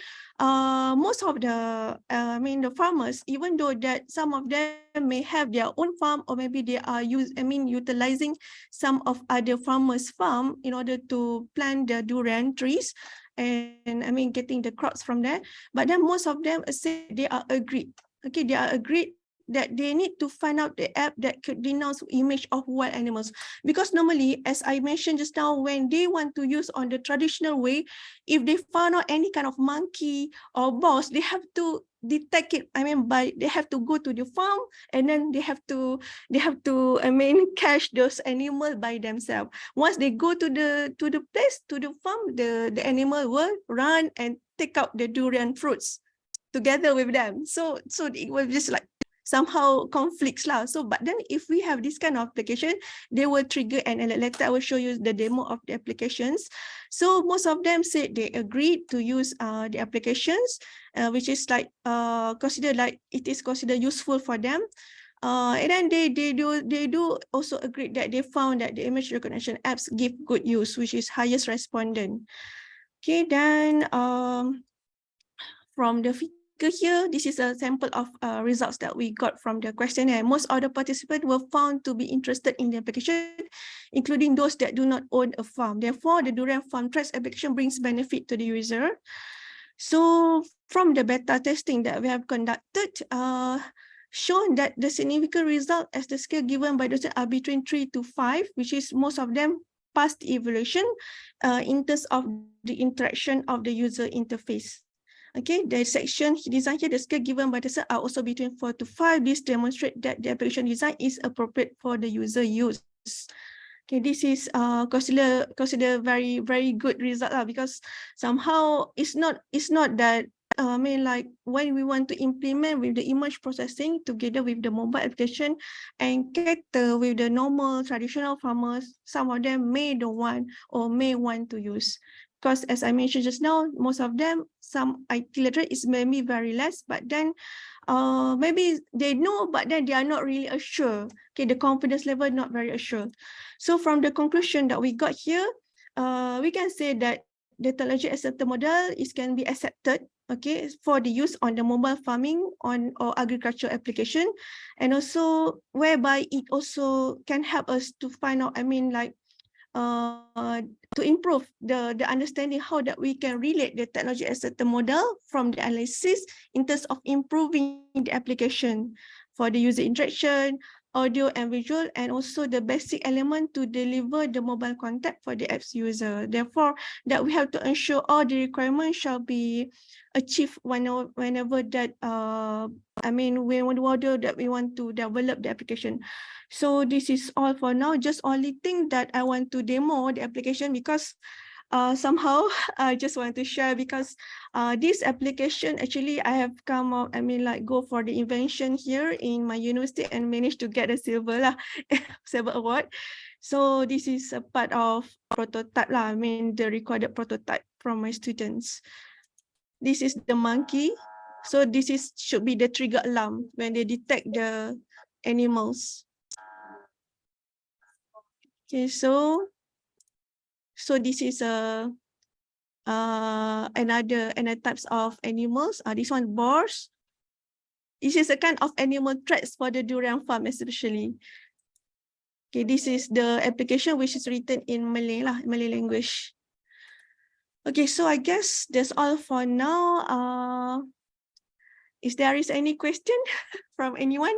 Speaker 5: most of the, the farmers, even though that some of them may have their own farm, or maybe they are utilizing some of other farmers' farm in order to plant the durian trees, and getting the crops from there. But then most of them say they are agreed. Okay, they are agreed that they need to find out the app that could denounce image of wild animals. Because normally, as I mentioned just now, when they want to use on the traditional way, if they found out any kind of monkey or boss, they have to detect it. They have to go to the farm, and then they have to catch those animals by themselves. Once they go to the place, to the farm, the animal will run and take out the durian fruits together with them. So it was just like somehow conflicts lah. So, but then if we have this kind of application, they will trigger, and later I will show you the demo of the applications. So most of them said they agreed to use the applications, which is like considered like it is considered useful for them. And then they do also agree that they found that the image recognition apps give good use, which is highest respondent. Okay, then from the here, this is a sample of results that we got from the questionnaire. Most of the participants were found to be interested in the application, including those that do not own a farm. Therefore, the Durian Farm Tracks application brings benefit to the user. So from the beta testing that we have conducted, shown that the significant result as the scale given by those are between 3 to 5, which is most of them passed evaluation in terms of the interaction of the user interface. Okay, the section design here, the scale given by the set are also between 4 to 5. This demonstrates that the application design is appropriate for the user use. Okay, this is consider very, very good result because somehow it's not that like when we want to implement with the image processing together with the mobile application and cater with the normal traditional farmers, some of them may don't want or may want to use. Because as I mentioned just now, most of them, some IT literate is maybe very less, but then maybe they know, but then they are not really assured. Okay, the confidence level not very assured. So from the conclusion that we got here, we can say that the technology acceptor model can be accepted, okay, for the use on the mobile farming or agricultural application, and also whereby it also can help us to find out, to improve the understanding how that we can relate the technology acceptor model from the analysis in terms of improving the application for the user interaction, audio and visual, and also the basic element to deliver the mobile content for the app's user. Therefore, that we have to ensure all the requirements shall be achieved whenever that order that we want to develop the application. So this is all for now. Just only thing that I want to demo the application because somehow I just want to share because this application actually I have come up, go for the invention here in my university and managed to get a silver award. So this is a part of prototype the recorded prototype from my students. This is the monkey. So this should be the trigger alarm when they detect the animals. Okay, so this is another types of animals. This one boars. This is a kind of animal threats for the durian farm especially. Okay, this is the application which is written in Malay Malay language. Okay, so I guess that's all for now. Is there any question from anyone?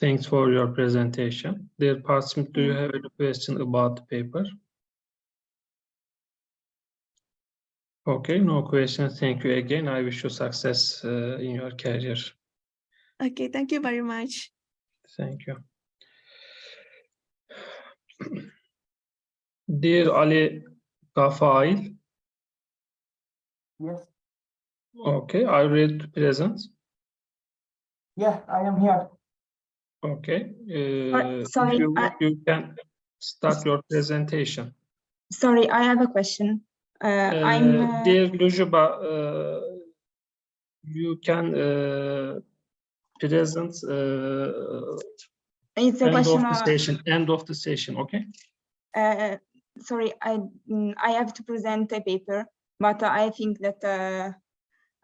Speaker 1: Thanks for your presentation. Dear participant, do you have any question about the paper? Okay, no question. Thank you again. I wish you success in your career.
Speaker 5: Okay, thank you very much.
Speaker 1: Thank you. Dear Ali Gafail.
Speaker 6: Yes.
Speaker 1: Okay, are you ready to present?
Speaker 6: Yeah, I am here.
Speaker 1: Okay.
Speaker 7: Sorry,
Speaker 1: you can start your presentation.
Speaker 7: Sorry, I have a question.
Speaker 1: Dear Lujuba, you can present
Speaker 7: it's a question.
Speaker 1: End of the session, okay?
Speaker 7: Sorry, I have to present a paper, but I think that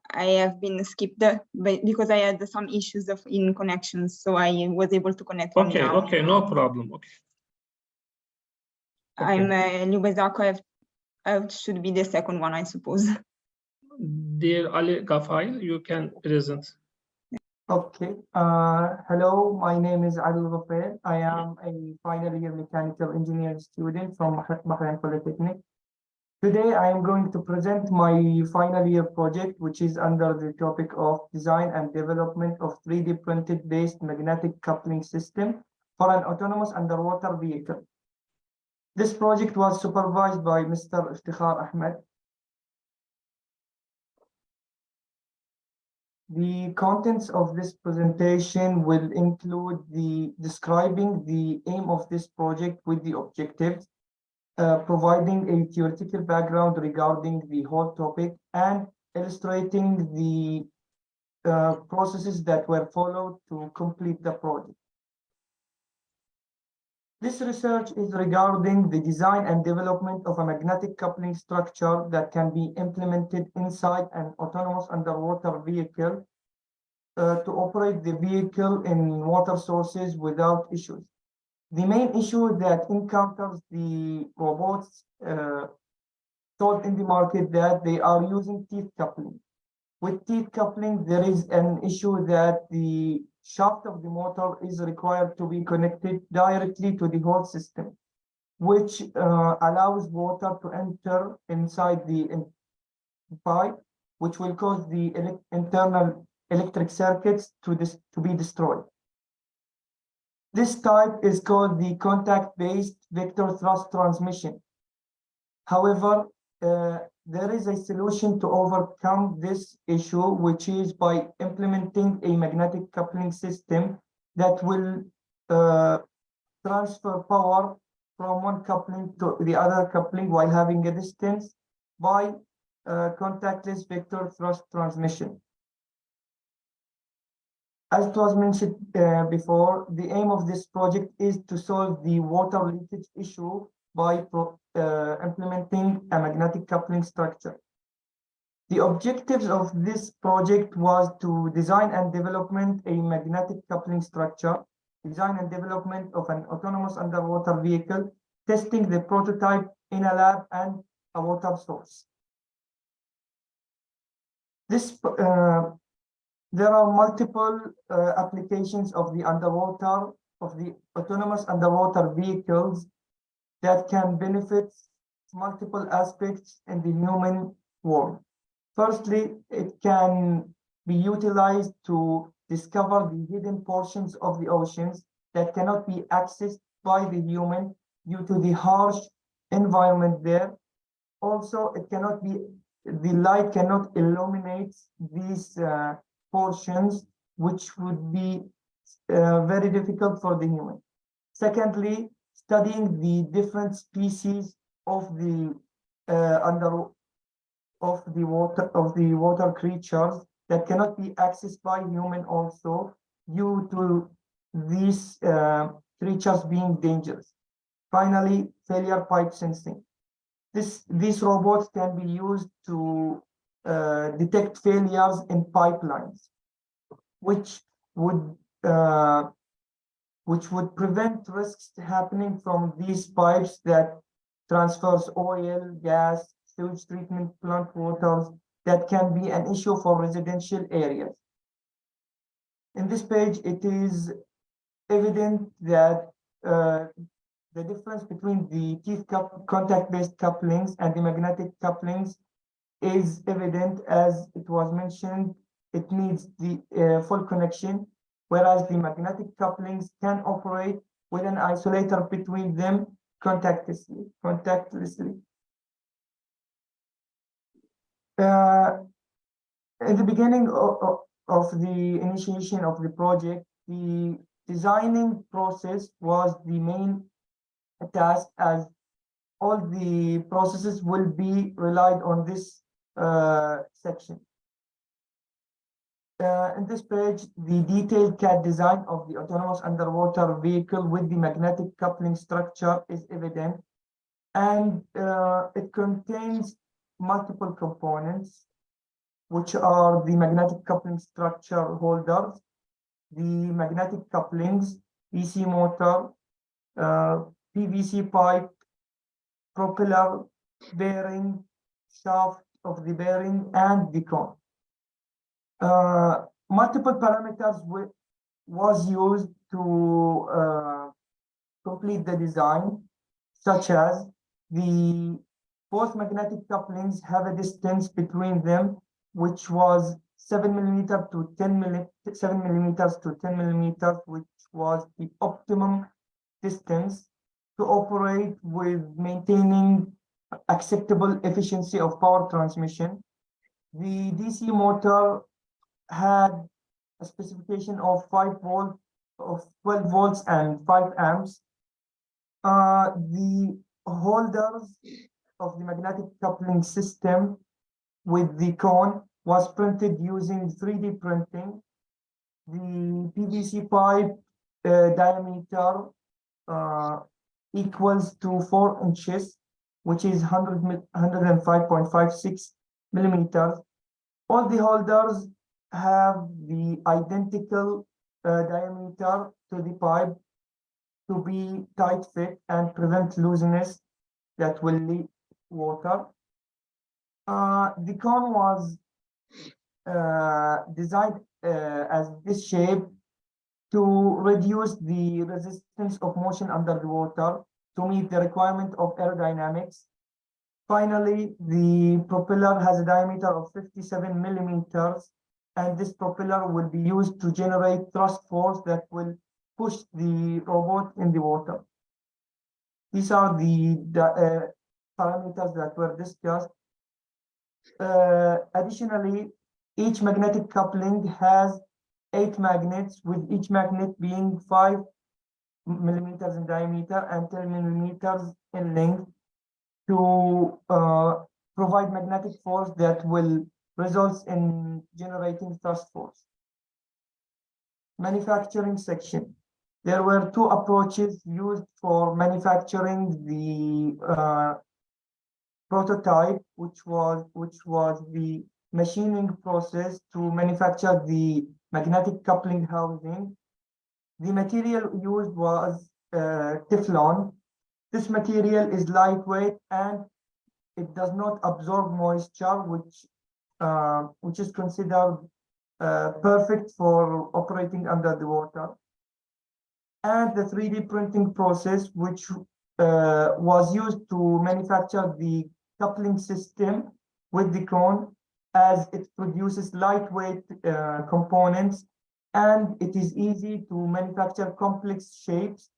Speaker 7: I have been skipped because I had some issues in connections, so I was able to connect.
Speaker 1: Okay, okay, no problem. Okay.
Speaker 7: I'm Lubezako. Should be the second one, I suppose.
Speaker 1: Dear Ali Gafail, you can present.
Speaker 6: Okay. Hello, my name is Ali Ghafail. I am a final year mechanical engineering student from Bahrain Polytechnic. Today, I am going to present my final year project, which is under the topic of design and development of 3D printed based magnetic coupling system for an autonomous underwater vehicle. This project was supervised by Mr. Iftikhar Ahmed. The contents of this presentation will include describing the aim of this project with the objectives, providing a theoretical background regarding the whole topic, and illustrating the processes that were followed to complete the project. This research is regarding the design and development of a magnetic coupling structure that can be implemented inside an autonomous underwater vehicle to operate the vehicle in water sources without issues. The main issue that encounters the robots sold in the market that they are using teeth coupling. With teeth coupling, there is an issue that the shaft of the motor is required to be connected directly to the whole system, which allows water to enter inside the pipe, which will cause the internal electric circuits to be destroyed. This type is called the contact-based vector thrust transmission. However, there is a solution to overcome this issue, which is by implementing a magnetic coupling system that will transfer power from one coupling to the other coupling while having a distance by contactless vector thrust transmission. As it was mentioned before, the aim of this project is to solve the water leakage issue by implementing a magnetic coupling structure. The objectives of this project was to design and development a magnetic coupling structure, design and development of an autonomous underwater vehicle, testing the prototype in a lab, and a water source. There are multiple applications of the autonomous underwater vehicles that can benefit multiple aspects in the human world. Firstly, it can be utilized to discover the hidden portions of the oceans that cannot be accessed by the human due to the harsh environment there. Also, the light cannot illuminate these portions, which would be very difficult for the human. Secondly, studying the different species of the water creatures that cannot be accessed by human also due to these creatures being dangerous. Finally, failure pipe sensing. These robots can be used to detect failures in pipelines, which would prevent risks happening from these pipes that transfers oil, gas, sewage treatment plant waters that can be an issue for residential areas. In this page, it is evident that the difference between the teeth contact-based couplings and the magnetic couplings is evident. As it was mentioned, it needs the full connection, whereas the magnetic couplings can operate with an isolator between them contactlessly. In the beginning of the initiation of the project, the designing process was the main task, as all the processes will be relied on this section. In this page, the detailed CAD design of the autonomous underwater vehicle with the magnetic coupling structure is evident, and it contains multiple components, which are the magnetic coupling structure holders, the magnetic couplings, DC motor, PVC pipe, propeller, bearing, shaft of the bearing, and the cone. Multiple parameters was used to complete the design, such as both magnetic couplings have a distance between them, which was 7 millimeters to 10 millimeters, which was the optimum distance to operate with maintaining acceptable efficiency of power transmission. The DC motor had a specification of 12 volts and 5 amps. The holders of the magnetic coupling system with the cone was printed using 3D printing. The PVC pipe diameter equals to 4 inches, which is 105.56 millimeters. All the holders have the identical diameter to the pipe to be tight fit and prevent looseness that will leak water. The cone was designed as this shape to reduce the resistance of motion under the water to meet the requirement of aerodynamics. Finally, the propeller has a diameter of 57 millimeters, and this propeller will be used to generate thrust force that will push the robot in the water. These are the parameters that were discussed. Additionally, each magnetic coupling has 8 magnets, with each magnet being 5 millimeters in diameter and 10 millimeters in length, to provide magnetic force that will result in generating thrust force. manufacturing section. There were two approaches used for manufacturing the prototype, which was the machining process to manufacture the magnetic coupling housing. The material used was Teflon. This material is lightweight and it does not absorb moisture, which is considered perfect for operating under the water. And the 3D printing process, which was used to manufacture the coupling system with the cone, as it produces lightweight components and it is easy to manufacture complex shapes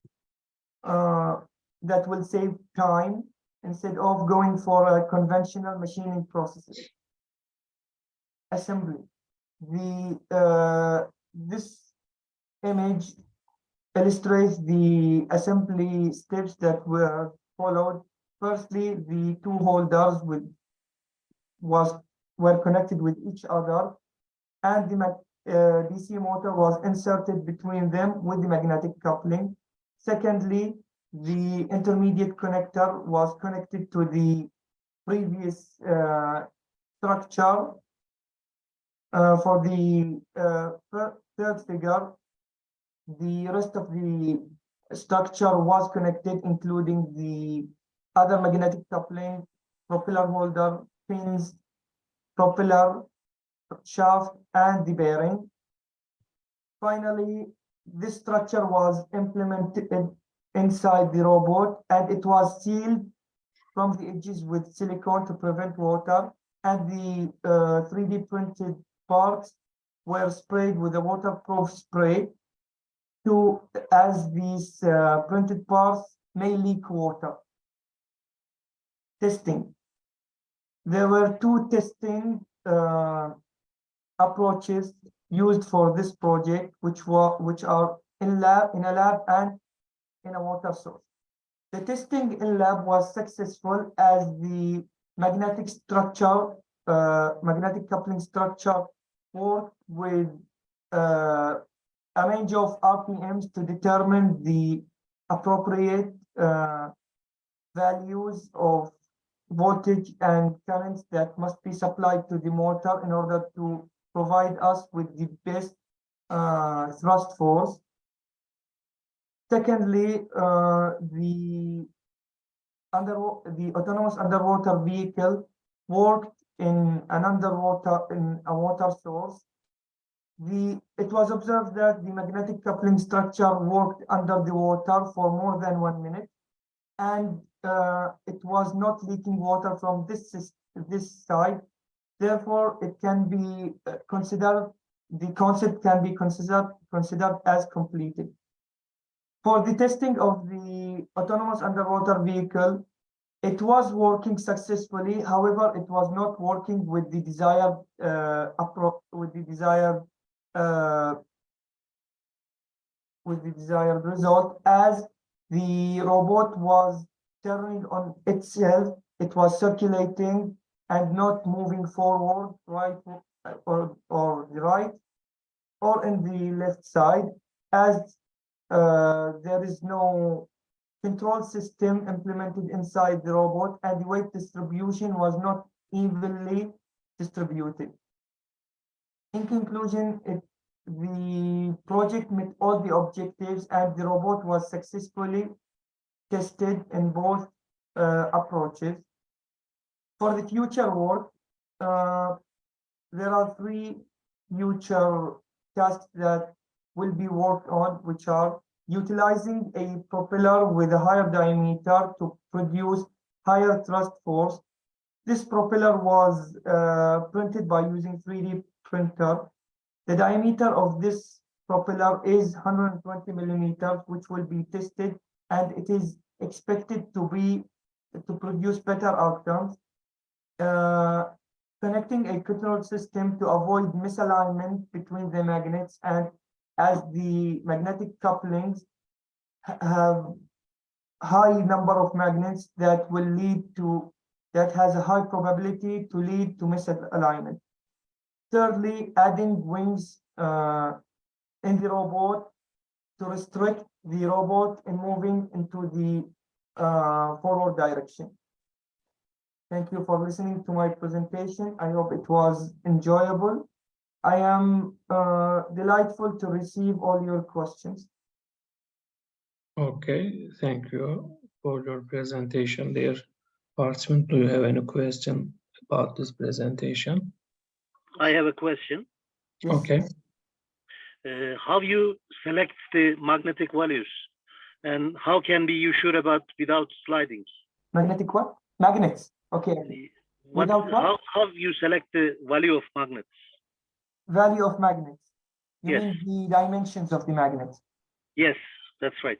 Speaker 6: that will save time instead of going for a conventional machining processes. Assembly. This image illustrates the assembly steps that were followed. Firstly, the two holders were connected with each other, and the DC motor was inserted between them with the magnetic coupling. Secondly, the intermediate connector was connected to the previous structure. For the third figure, the rest of the structure was connected, including the other magnetic coupling, propeller holder, pins, propeller, shaft, and the bearing. Finally, this structure was implemented inside the robot, and it was sealed from the edges with silicone to prevent water, and the 3D printed parts were sprayed with a waterproof spray as these printed parts may leak water. Testing. There were two testing approaches used for this project, which are in a lab and in a water source. The testing in lab was successful as the magnetic structure, magnetic coupling structure, worked with a range of RPMs to determine the appropriate values of voltage and currents that must be supplied to the motor in order to provide us with the best thrust force. Secondly, the autonomous underwater vehicle worked in a water source. It was observed that the magnetic coupling structure worked under the water for more than 1 minute, and it was not leaking water from this side. Therefore, it can be considered, the concept can be considered as completed. For the testing of the autonomous underwater vehicle, it was working successfully. However, it was not working with the desired result, as the robot was turning on itself. It was circulating and not moving forward, right, or the right, or in the left side, as there is no control system implemented inside the robot, and the weight distribution was not evenly distributed. In conclusion, the project met all the objectives, and the robot was successfully tested in both approaches. For the future work, there are 3 future tasks that will be worked on, which are utilizing a propeller with a higher diameter to produce higher thrust force. This propeller was printed by using 3D printer. The diameter of this propeller is 120 millimeters, which will be tested, and it is expected to produce better outcomes. Connecting a control system to avoid misalignment between the magnets, and as the magnetic couplings have high number of magnets that has a high probability to lead to misalignment. Thirdly, adding wings in the robot to restrict the robot in moving into the forward direction. Thank you for listening to my presentation. I hope it was enjoyable. I am delightful to receive all your questions.
Speaker 1: Okay, thank you for your presentation, dear participant. Do you have any question about this presentation?
Speaker 8: I have a question.
Speaker 6: Yes.
Speaker 1: Okay.
Speaker 8: How you select the magnetic values, and how can be you sure about without sliding?
Speaker 6: Magnetic what? Magnets. Okay. Without what?
Speaker 8: How you select the value of magnets?
Speaker 6: Value of magnets. You
Speaker 8: Yes.
Speaker 6: mean the dimensions of the magnets?
Speaker 8: Yes, that's right.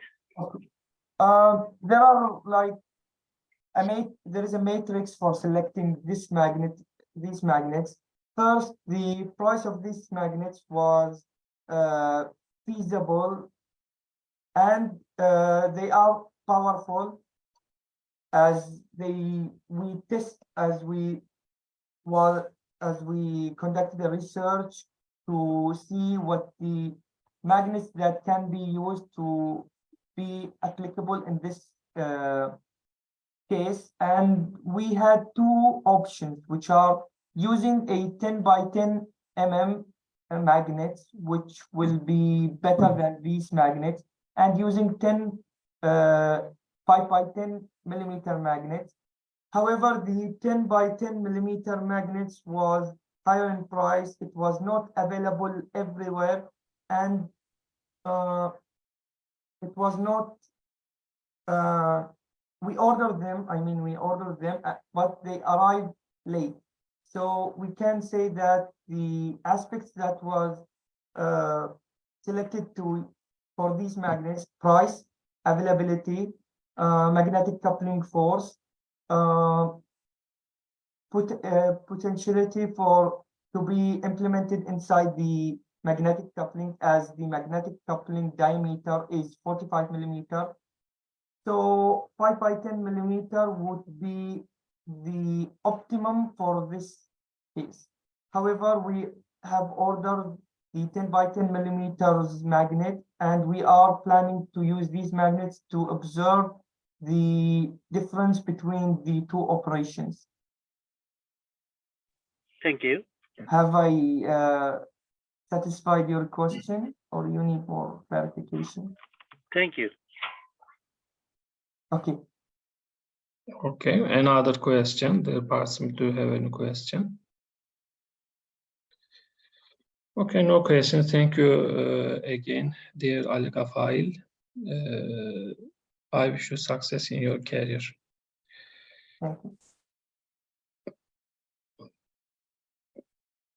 Speaker 6: There are like there is a matrix for selecting these magnets. First, the price of these magnets was feasible, and they are powerful as we conducted the research to see what the magnets that can be used to be applicable in this case. And we had two options, which are using a 10 by 10 mm magnets, which will be better than these magnets, and using 5 by 10 millimeter magnets. However, the 10 by 10 millimeter magnets was higher in price. It was not available everywhere, and it was not we ordered them, but they arrived late. So we can say that the aspects that was selected for these magnets: price, availability, magnetic coupling force, potentiality to be implemented inside the magnetic coupling, as the magnetic coupling diameter is 45 millimeter. So 5 by 10 millimeter would be the optimum for this case. However, we have ordered the 10 by 10 millimeters magnet, and we are planning to use these magnets to observe the difference between the two operations.
Speaker 8: Thank you.
Speaker 6: Have I satisfied your question, or you need more clarification?
Speaker 8: Thank you.
Speaker 6: Okay.
Speaker 1: Okay, another question. The participant, do you have any question? Okay, no question. Thank you again, dear Ali Gafail. I wish you success in your career.
Speaker 6: Thank you.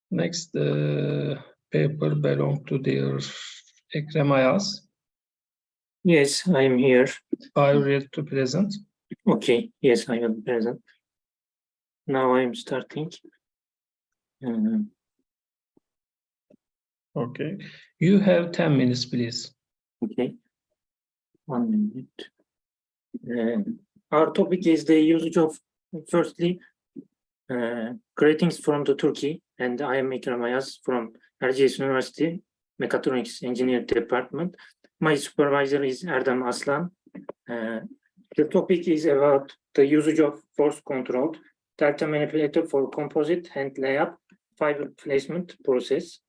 Speaker 1: Next paper belongs to dear Ekrem Ayaz.
Speaker 9: Yes, I am here.
Speaker 1: Are you ready to present?
Speaker 9: Okay, yes, I am present. Now I am starting.
Speaker 1: Okay, you have 10 minutes, please.
Speaker 9: Okay, 1 minute. Our topic is the usage of, firstly, greetings from the Turkey, and I am Ekrem Ayaz from Erciyes University, Mechatronics Engineering Department. My supervisor is Erdem Aslan. The topic is about the usage of force-controlled delta manipulator for composite hand layup fiber placement process.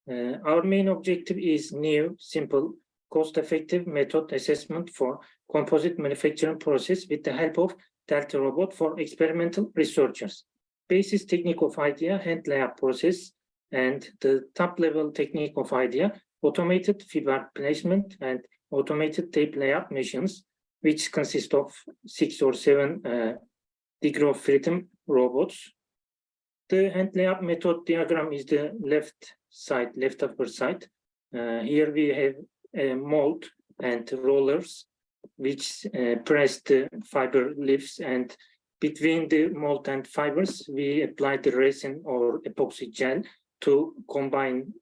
Speaker 9: Our main objective is new, simple, cost-effective method assessment for composite manufacturing process with the help of Delta robot for experimental researchers. Basis technique of idea, hand layup process, and the top-level technique of idea, automated fiber placement and automated tape layup machines, which consist of 6 or 7 degree of freedom robots. The hand layup method diagram is the left upper side. Here we have a mold and rollers, which press the fiber leaves, and between the mold and fibers, we apply the resin or epoxy gel to combine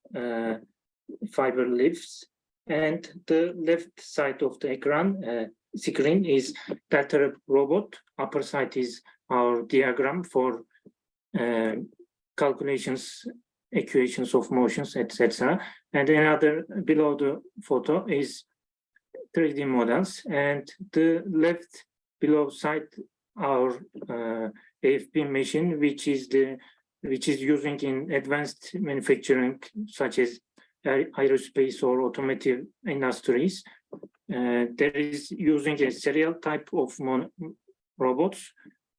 Speaker 9: fiber leaves. And the left side of the screen is Delta robot. Upper side is our diagram for calculations equations of motions, etc. And another below the photo is 3D models, and the left below side our AFP machine, which is using in advanced manufacturing such as aerospace or automotive industries. There is using a serial type of robots.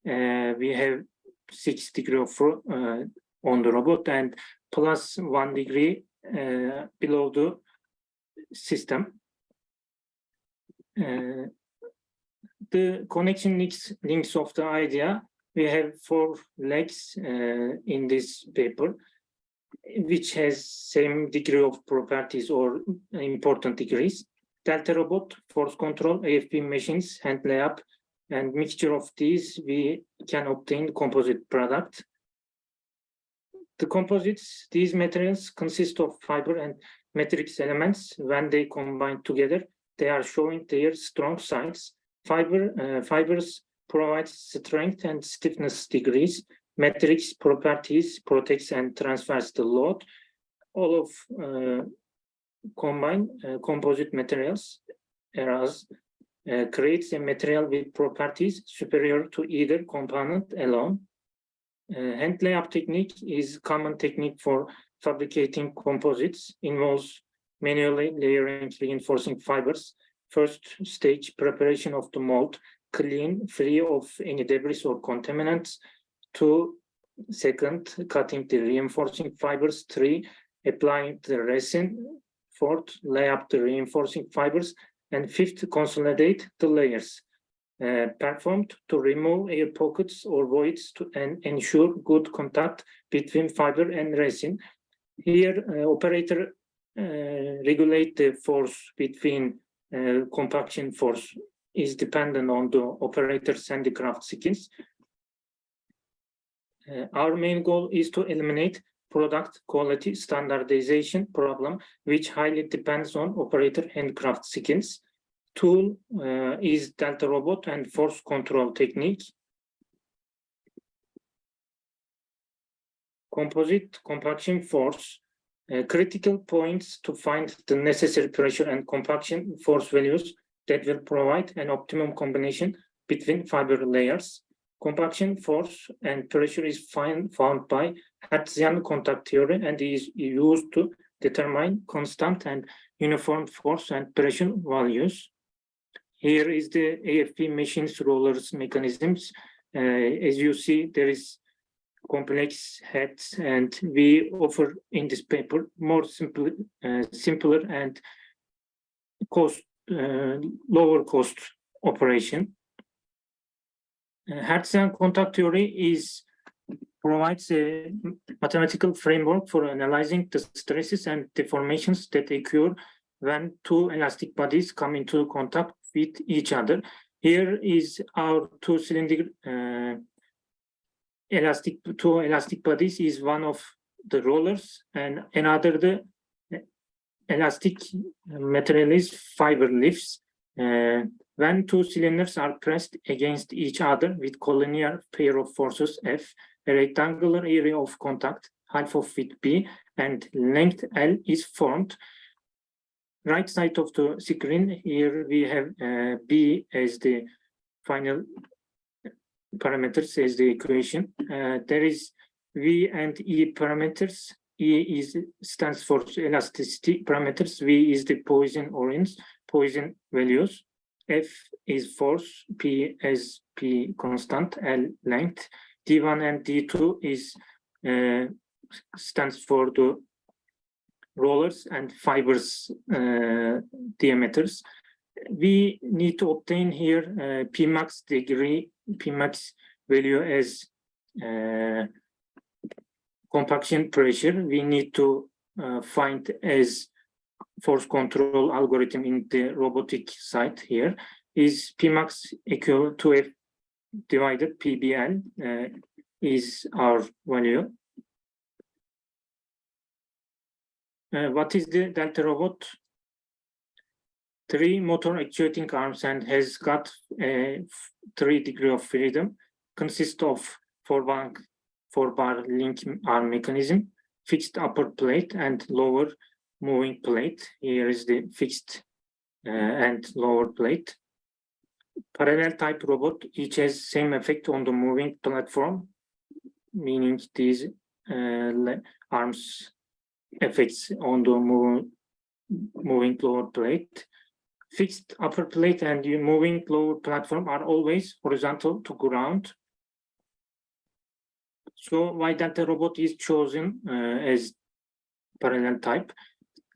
Speaker 9: We have 6 degrees of on the robot and plus 1 degree below the system. The connection links of the idea, we have 4 legs in this paper, which has same degree of properties or important degrees. Delta robot, force control, AFP machines, hand layup, and mixture of these, we can obtain composite product. The composites, these materials consist of fiber and matrix elements. When they combine together, they are showing their strong sides. Fibers provide strength and stiffness degrees. Matrix properties protects and transfers the load. All of combined composite materials eras creates a material with properties superior to either component alone. Hand layup technique is a common technique for fabricating composites, involves manually layering reinforcing fibers. First stage, preparation of the mold, clean, free of any debris or contaminants. 2, second, cutting the reinforcing fibers. 3, applying the resin. 4th, lay up the reinforcing fibers. And 5th, consolidate the layers. Performed to remove air pockets or voids and ensure good contact between fiber and resin. Here, operator regulate the force between compaction force is dependent on the operator's handicraft skills. Our main goal is to eliminate product quality standardization problem, which highly depends on operator handcraft skills. Tool is Delta robot and force control technique. Composite compaction force, critical points to find the necessary pressure and compaction force values that will provide an optimum combination between fiber layers. Compaction force and pressure is found by Hertzian contact theory and is used to determine constant and uniform force and pressure values. Here is the AFP machines rollers mechanisms. As you see, there is complex heads, and we offer in this paper more simpler and lower cost operation. Hertzian contact theory provides a mathematical framework for analyzing the stresses and deformations that occur when 2 elastic bodies come into contact with each other. Here is our 2-cylinder two elastic bodies is one of the rollers, and another the elastic material is fiber lifts. When 2 cylinders are pressed against each other with collinear pair of forces F, a rectangular area of contact, half of width B, and length L is formed. Right side of the screen, here we have B as the final parameters as the equation. There is V and E parameters. E stands for elasticity parameters. V is the Poisson values. F is force, P as P constant, L length. D1 and D2 is stands for the rollers and fibers diameters. We need to obtain here Pmax value as compaction pressure. We need to find as force control algorithm in the robotic side here is Pmax equal to F divided PBL is our value. What is the Delta robot? 3 motor actuating arms and has got 3 degrees of freedom, consists of 4-bar link arm mechanism, fixed upper plate and lower moving plate. Here is the fixed and lower plate. Parallel type robot, each has same effect on the moving platform, meaning these arms effects on the moving lower plate. Fixed upper plate and the moving lower platform are always horizontal to ground. So why Delta robot is chosen as parallel type?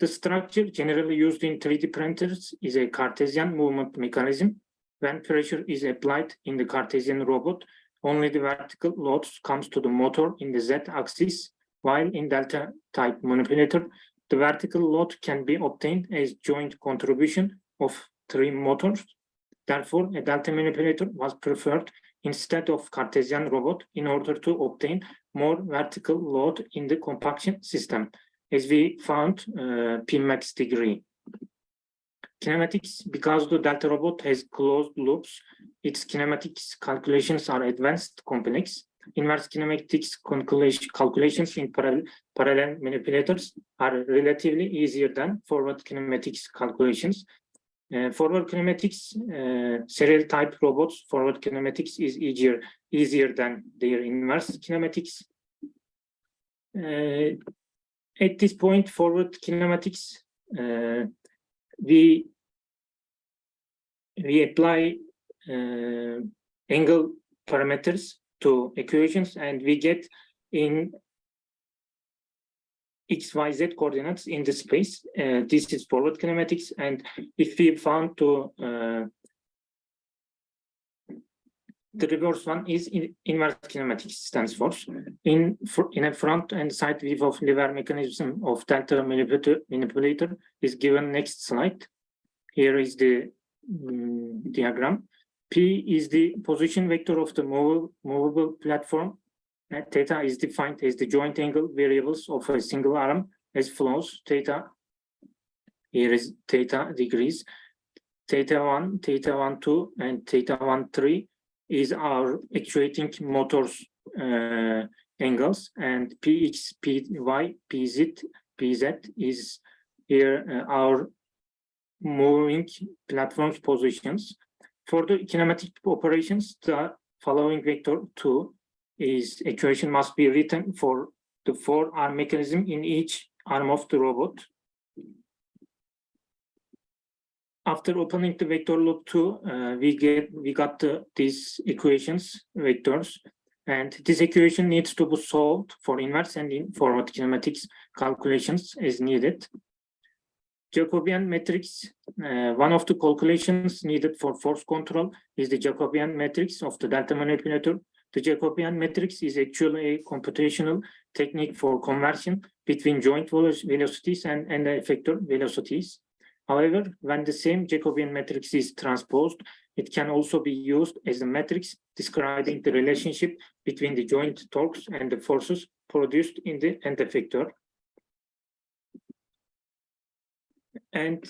Speaker 9: The structure generally used in 3D printers is a Cartesian movement mechanism. When pressure is applied in the Cartesian robot, only the vertical load comes to the motor in the Z-axis, while in Delta type manipulator, the vertical load can be obtained as joint contribution of 3 motors. Therefore, a Delta manipulator was preferred instead of Cartesian robot in order to obtain more vertical load in the compaction system, as we found Pmax degree. Kinematics, because the Delta robot has closed loops, its kinematics calculations are advanced, complex. Inverse kinematics calculations in parallel manipulators are relatively easier than forward kinematics calculations. Forward kinematics, serial type robots, forward kinematics is easier than their inverse kinematics. At this point, forward kinematics, we apply angle parameters to equations, and we get in x, y, z coordinates in the space. This is forward kinematics, and if we found to the reverse one is inverse kinematics stands for. In a front and side view of lever mechanism of Delta manipulator is given next slide. Here is the diagram. P is the position vector of the movable platform. Theta is defined as the joint angle variables of a single arm as follows. Theta, here is theta degrees. Theta 1, theta 1, 2, and theta 1, 3 is our actuating motors angles, and Px, Py, Pz is here our moving platforms positions. For the kinematic operations, the following vector 2 is equation must be written for the 4-arm mechanism in each arm of the robot. After opening the vector loop 2, we got these equations, vectors, and this equation needs to be solved for inverse and in forward kinematics calculations as needed. Jacobian matrix, one of the calculations needed for force control is the Jacobian matrix of the Delta manipulator. The Jacobian matrix is actually a computational technique for conversion between joint velocities and effector velocities. However, when the same Jacobian matrix is transposed, it can also be used as a matrix describing the relationship between the joint torques and the forces produced in the end effector. And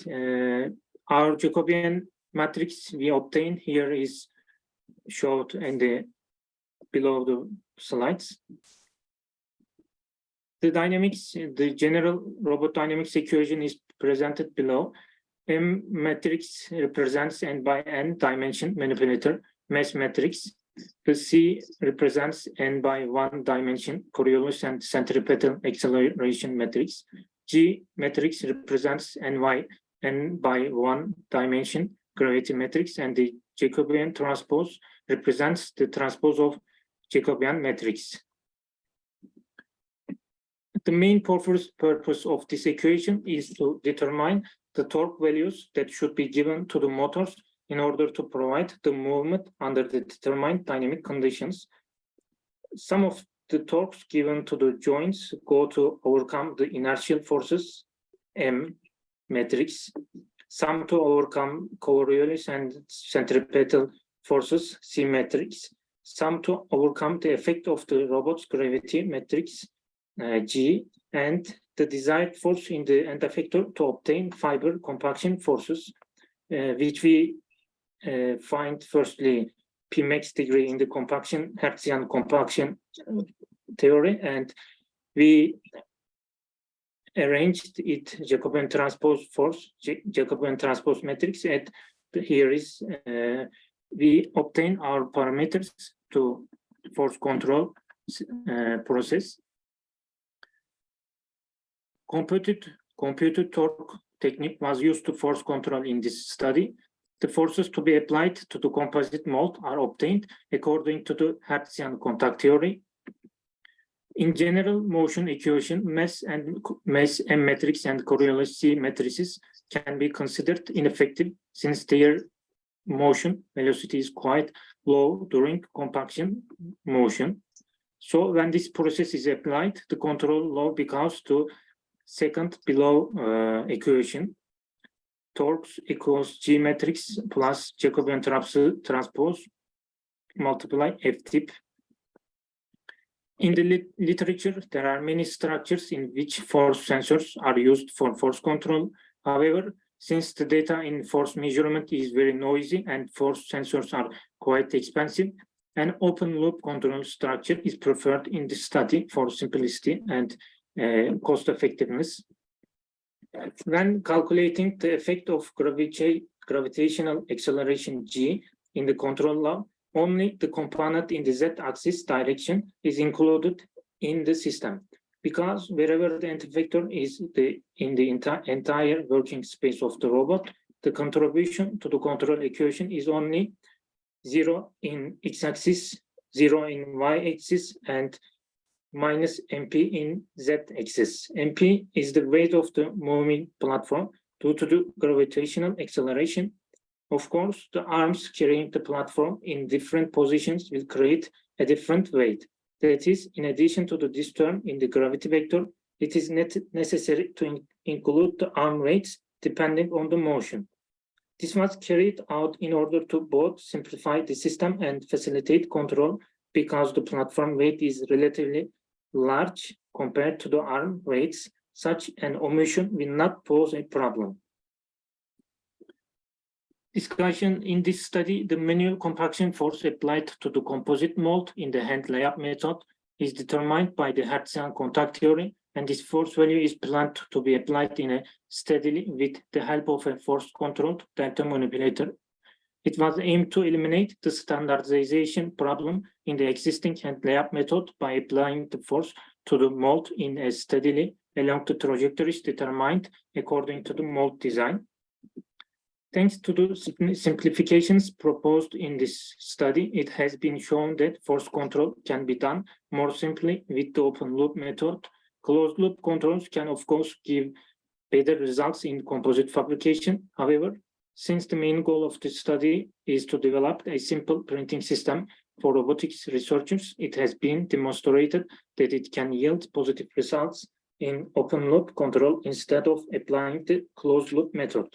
Speaker 9: our Jacobian matrix we obtained here is showed in the below the slides. The dynamics, the general robot dynamics equation is presented below. M matrix represents n by n dimension manipulator mass matrix. The C represents n by 1 dimension Coriolis and centripetal acceleration matrix. G matrix represents n by 1 dimension gravity matrix, and the Jacobian transpose represents the transpose of Jacobian matrix. The main purpose of this equation is to determine the torque values that should be given to the motors in order to provide the movement under the determined dynamic conditions. Some of the torques given to the joints go to overcome the inertial forces, M matrix, some to overcome Coriolis and centripetal forces, C matrix, some to overcome the effect of the robot's gravity matrix, G, and the desired force in the end effector to obtain fiber compaction forces, which we find firstly Pmax degree in the compaction, Hertzian compaction theory, and we arranged it Jacobian transpose force, Jacobian transpose matrix. And here is we obtain our parameters to force control process. Computed torque technique was used to force control in this study. The forces to be applied to the composite mold are obtained according to the Hertzian contact theory. In general motion equation, mass M matrix and Coriolis C matrices can be considered ineffective since their motion velocity is quite low during compaction motion. So when this process is applied, the control law becomes to second below equation. Torques equals G matrix plus Jacobian transpose multiply F tip. In the literature, there are many structures in which force sensors are used for force control. However, since the data in force measurement is very noisy and force sensors are quite expensive, an open loop control structure is preferred in this study for simplicity and cost effectiveness. When calculating the effect of gravitational acceleration G in the control law, only the component in the z-axis direction is included in the system, because wherever the end effector is in the entire working space of the robot, the contribution to the control equation is only 0 in x-axis, 0 in y-axis, and minus MP in z-axis. MP is the weight of the moving platform due to the gravitational acceleration. Of course, the arms carrying the platform in different positions will create a different weight. That is, in addition to this term in the gravity vector, it is necessary to include the arm weights depending on the motion. This was carried out in order to both simplify the system and facilitate control, because the platform weight is relatively large compared to the arm weights. Such an omission will not pose a problem. Discussion in this study, the manual compaction force applied to the composite mold in the hand layup method is determined by the Hertzian contact theory, and this force value is planned to be applied in a steadily with the help of a force-controlled delta manipulator. It was aimed to eliminate the standardization problem in the existing hand layup method by applying the force to the mold in a steadily along the trajectories determined according to the mold design. Thanks to the simplifications proposed in this study, it has been shown that force control can be done more simply with the open loop method. Closed loop controls can, of course, give better results in composite fabrication. However, since the main goal of this study is to develop a simple printing system for robotics researchers, it has been demonstrated that it can yield positive results in open loop control instead of applying the closed loop method.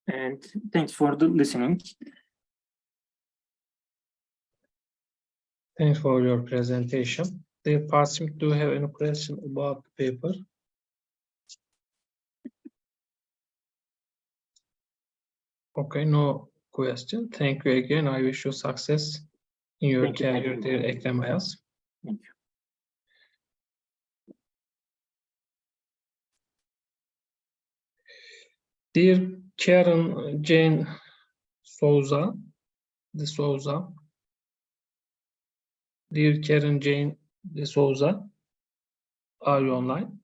Speaker 9: And thanks for the listening.
Speaker 1: Thanks for your presentation. Dear participants, do you have any question about the paper? Okay, no question. Thank you again. I wish you success in your career, dear Ekrem Ayaz.
Speaker 9: Thank you.
Speaker 1: Dear Karen Jane Souza, Dear Karen Jane De Souza, are you online?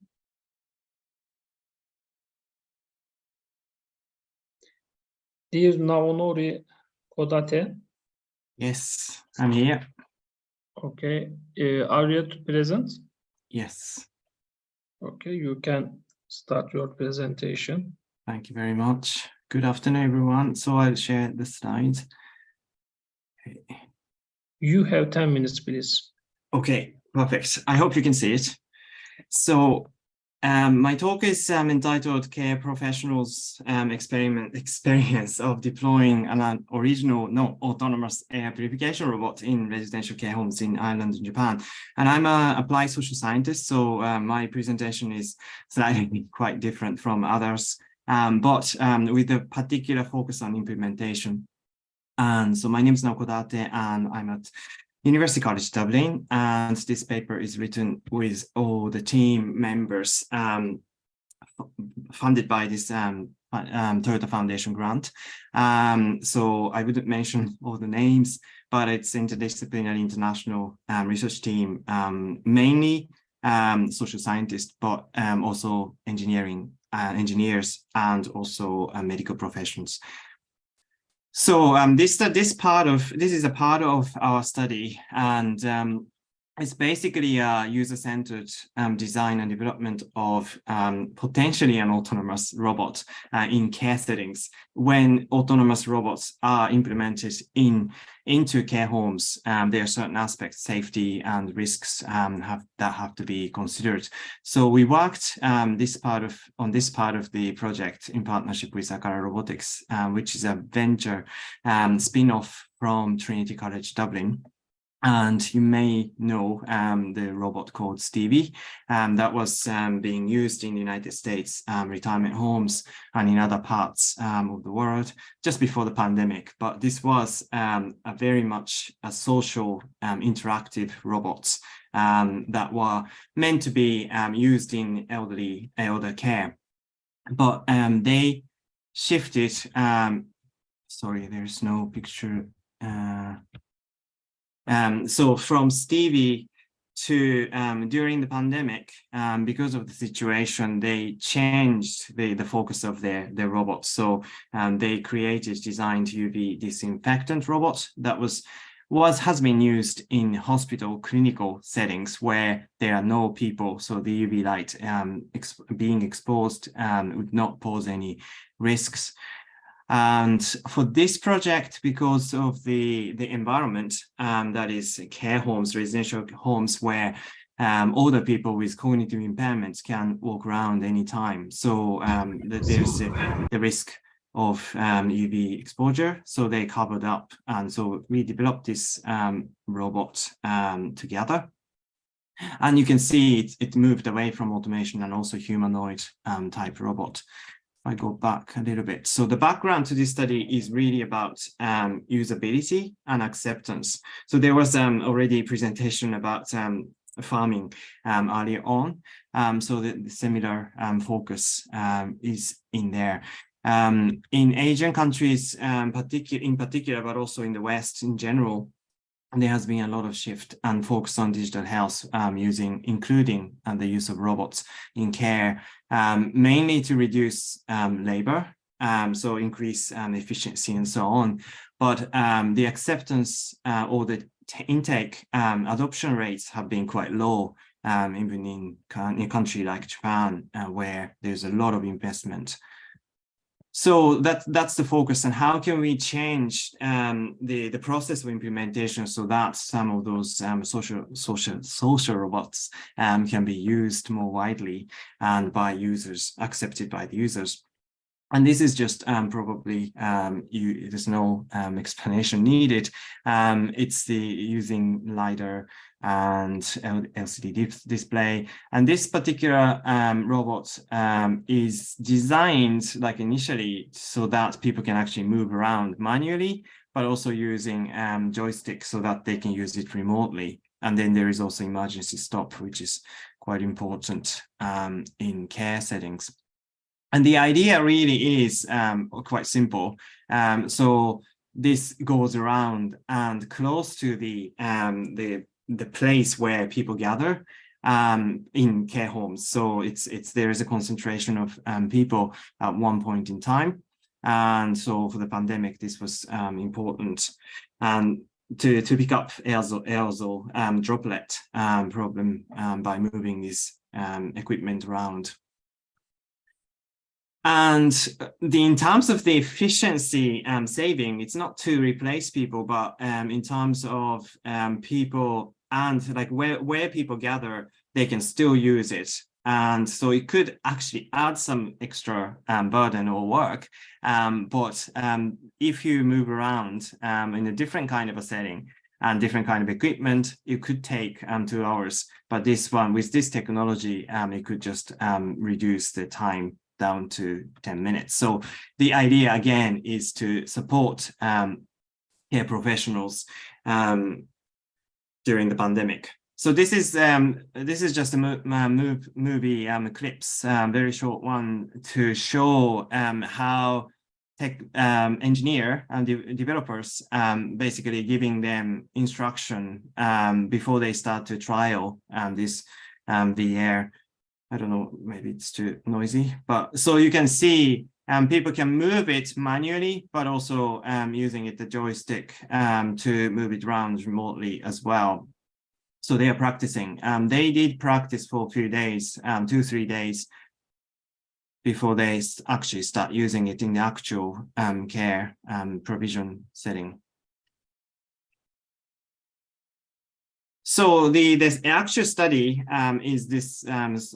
Speaker 1: Dear Naonori Kodate.
Speaker 10: Yes, I'm here.
Speaker 1: Okay, are you present?
Speaker 10: Yes.
Speaker 1: Okay, you can start your presentation.
Speaker 10: Thank you very much. Good afternoon, everyone. So I'll share the slides.
Speaker 1: You have 10 minutes, please.
Speaker 10: Okay, perfect. I hope you can see it. So my talk is entitled Care Professionals Experience of Deploying an Original Autonomous Air Purification Robot in Residential Care Homes in Ireland and Japan. And I'm an applied social scientist, so my presentation is slightly quite different from others, but with a particular focus on implementation. And so my name is Naokodate, and I'm at University College Dublin, and this paper is written with all the team members funded by this Toyota Foundation grant. So I wouldn't mention all the names, but it's interdisciplinary international research team, mainly social scientists, but also engineers and also medical professions. So this is a part of our study, and it's basically a user-centered design and development of potentially an autonomous robot in care settings. When autonomous robots are implemented into care homes, there are certain aspects, safety and risks that have to be considered. So we worked on this part of the project in partnership with Akara Robotics, which is a venture spin-off from Trinity College Dublin. And you may know the robot called Stevie that was being used in the United States retirement homes and in other parts of the world just before the pandemic. But this was a very much a social interactive robots that were meant to be used in elder care. But they shifted, sorry, there's no picture. So from Stevie to during the pandemic, because of the situation, they changed the focus of their robots. So they designed UV disinfectant robots that has been used in hospital clinical settings where there are no people. So the UV light being exposed would not pose any risks. And for this project, because of the environment, that is care homes, residential homes where older people with cognitive impairments can walk around anytime. So there's the risk of UV exposure. So they covered up. And so we developed this robot together. And you can see it moved away from automation and also humanoid type robot. I go back a little bit. So the background to this study is really about usability and acceptance. So there was already a presentation about farming earlier on. So the similar focus is in there. In Asian countries in particular, but also in the West in general, there has been a lot of shift and focus on digital health, including the use of robots in care, mainly to reduce labor, so increase efficiency and so on. But the acceptance or the intake adoption rates have been quite low, even in a country like Japan, where there's a lot of investment. So that's the focus, and how can we change the process of implementation so that some of those social robots can be used more widely and by users, accepted by the users. And this is just probably there's no explanation needed. It's the using LiDAR and LCD display. And this particular robot is designed like initially so that people can actually move around manually, but also using joysticks so that they can use it remotely. And then there is also emergency stop, which is quite important in care settings. And the idea really is quite simple. So this goes around and close to the place where people gather in care homes. So there is a concentration of people at one point in time. And so for the pandemic, this was important to pick up aerosol droplet problem by moving this equipment around. And in terms of the efficiency saving, it's not to replace people, but in terms of people and like where people gather, they can still use it. And so it could actually add some extra burden or work. But if you move around in a different kind of a setting and different kind of equipment, it could take 2 hours. But this one, with this technology, it could just reduce the time down to 10 minutes. So the idea again is to support care professionals during the pandemic. So this is just a movie clips, very short one to show how tech engineer and developers basically giving them instruction before they start to trial this VR. I don't know, maybe it's too noisy, but so you can see people can move it manually, but also using the joystick to move it around remotely as well. So they are practicing. They did practice for a few days, 2-3 days, before they actually start using it in the actual care provision setting. So this actual study is this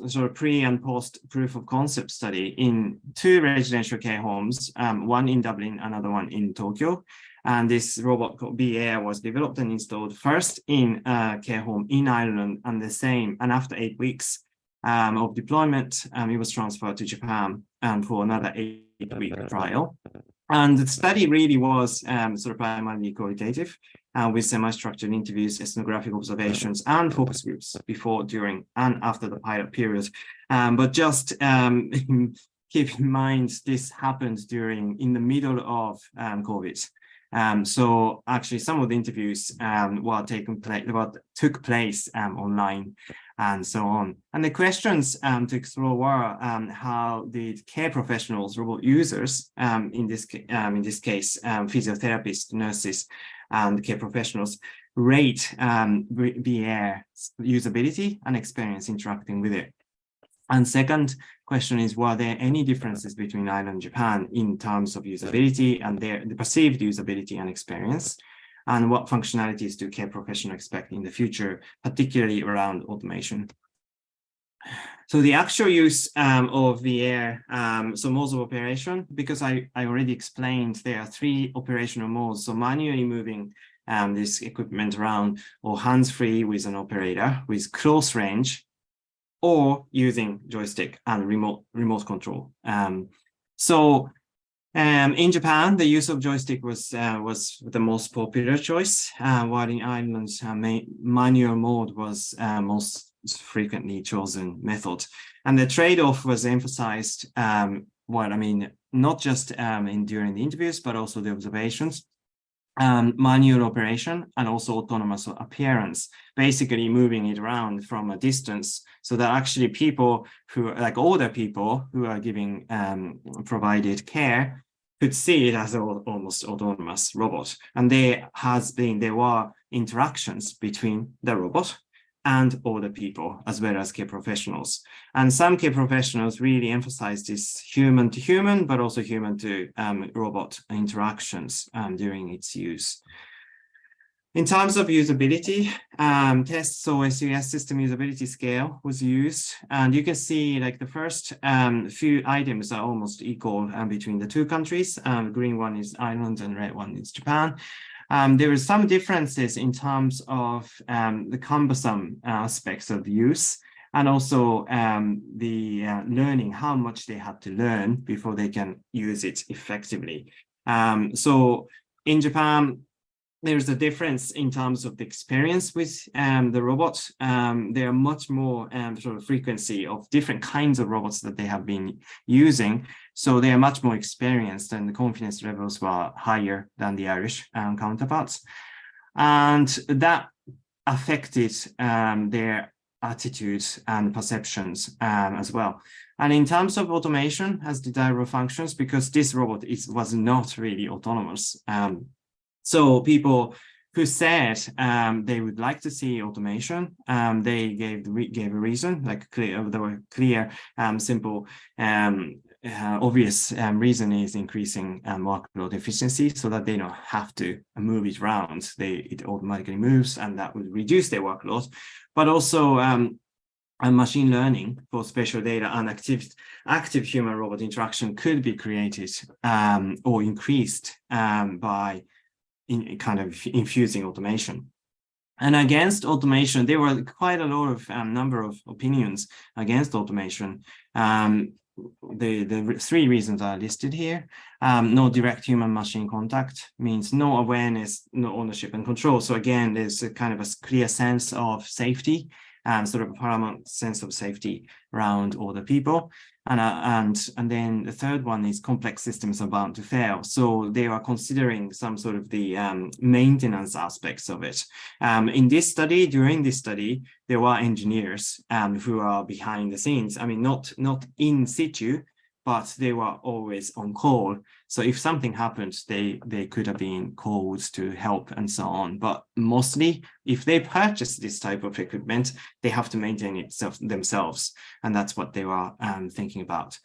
Speaker 10: sort of pre and post proof of concept study in 2 residential care homes, one in Dublin, another one in Tokyo. And this robot called BAIR was developed and installed first in a care home in Ireland, and after 8 weeks of deployment, it was transferred to Japan for another 8-week trial. And the study really was sort of primarily qualitative, with semi-structured interviews, ethnographic observations, and focus groups before, during, and after the pilot period. But just keep in mind, this happened in the middle of COVID. So actually, some of the interviews took place online, and so on. And the questions to explore were how did care professionals, robot users, in this case, physiotherapists, nurses, and care professionals, rate VR usability and experience interacting with it. And second question is, were there any differences between Ireland and Japan in terms of usability and the perceived usability and experience? And what functionalities do care professionals expect in the future, particularly around automation? So the actual use of VR, so modes of operation, because I already explained there are 3 operational modes. So manually moving this equipment around, or hands-free with an operator with close range, or using joystick and remote control. In Japan, the use of joystick was the most popular choice, while in Ireland, manual mode was most frequently chosen method. And the trade-off was emphasized, not just during the interviews, but also the observations. Manual operation and also autonomous appearance, basically moving it around from a distance, so that actually people who, like older people who are giving provided care, could see it as an almost autonomous robot. And there were interactions between the robot and older people, as well as care professionals. And some care professionals really emphasize this human to human, but also human to robot interactions during its use. In terms of usability, tests or SUS system usability scale was used. And you can see like the first few items are almost equal between the 2 countries. Green one is Ireland and red one is Japan. There are some differences in terms of the cumbersome aspects of use, and also the learning, how much they had to learn before they can use it effectively. So in Japan, there's a difference in terms of the experience with the robots. There are much more sort of frequency of different kinds of robots that they have been using. So they are much more experienced, and the confidence levels were higher than the Irish counterparts. And that affected their attitudes and perceptions as well. And in terms of automation as the driver functions, because this robot was not really autonomous. So people who said they would like to see automation, they gave a reason, like there were clear, simple, obvious reason is increasing workload efficiency, so that they don't have to move it around. It automatically moves, and that would reduce their workload. But also machine learning for spatial data and active human-robot interaction could be created or increased by infusing automation. And against automation, there were quite a lot of number of opinions against automation. the three reasons are listed here. No direct human-machine contact means no awareness, no ownership and control. So again, there's a kind of a clear sense of safety, sort of a paramount sense of safety around all the people. And then the third one is complex systems are bound to fail. So they are considering some sort of the maintenance aspects of it. In this study, during this study, there were engineers who are behind the scenes. I mean, not in situ, but they were always on call. So if something happened, they could have been called to help and so on. But mostly, if they purchase this type of equipment, they have to maintain it themselves. And that's what they were thinking about.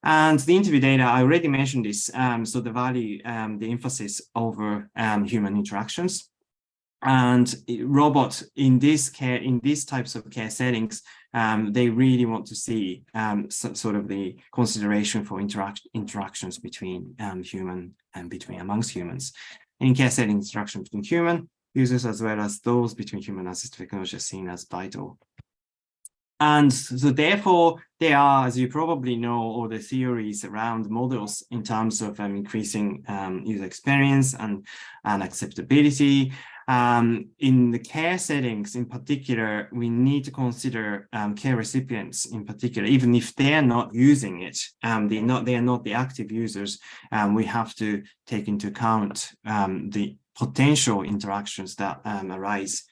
Speaker 10: And the interview data, I already mentioned this. So the value, the emphasis over human interactions. And robots in these types of care settings, they really want to see sort of the consideration for interactions between human and amongst humans. In care settings, interaction between human users as well as those between human and assistive technology are seen as vital. And so therefore, there are, as you probably know, all the theories around models in terms of increasing user experience and acceptability. In the care settings in particular, we need to consider care recipients in particular, even if they're not using it, they are not the active users, we have to take into account the potential interactions that arise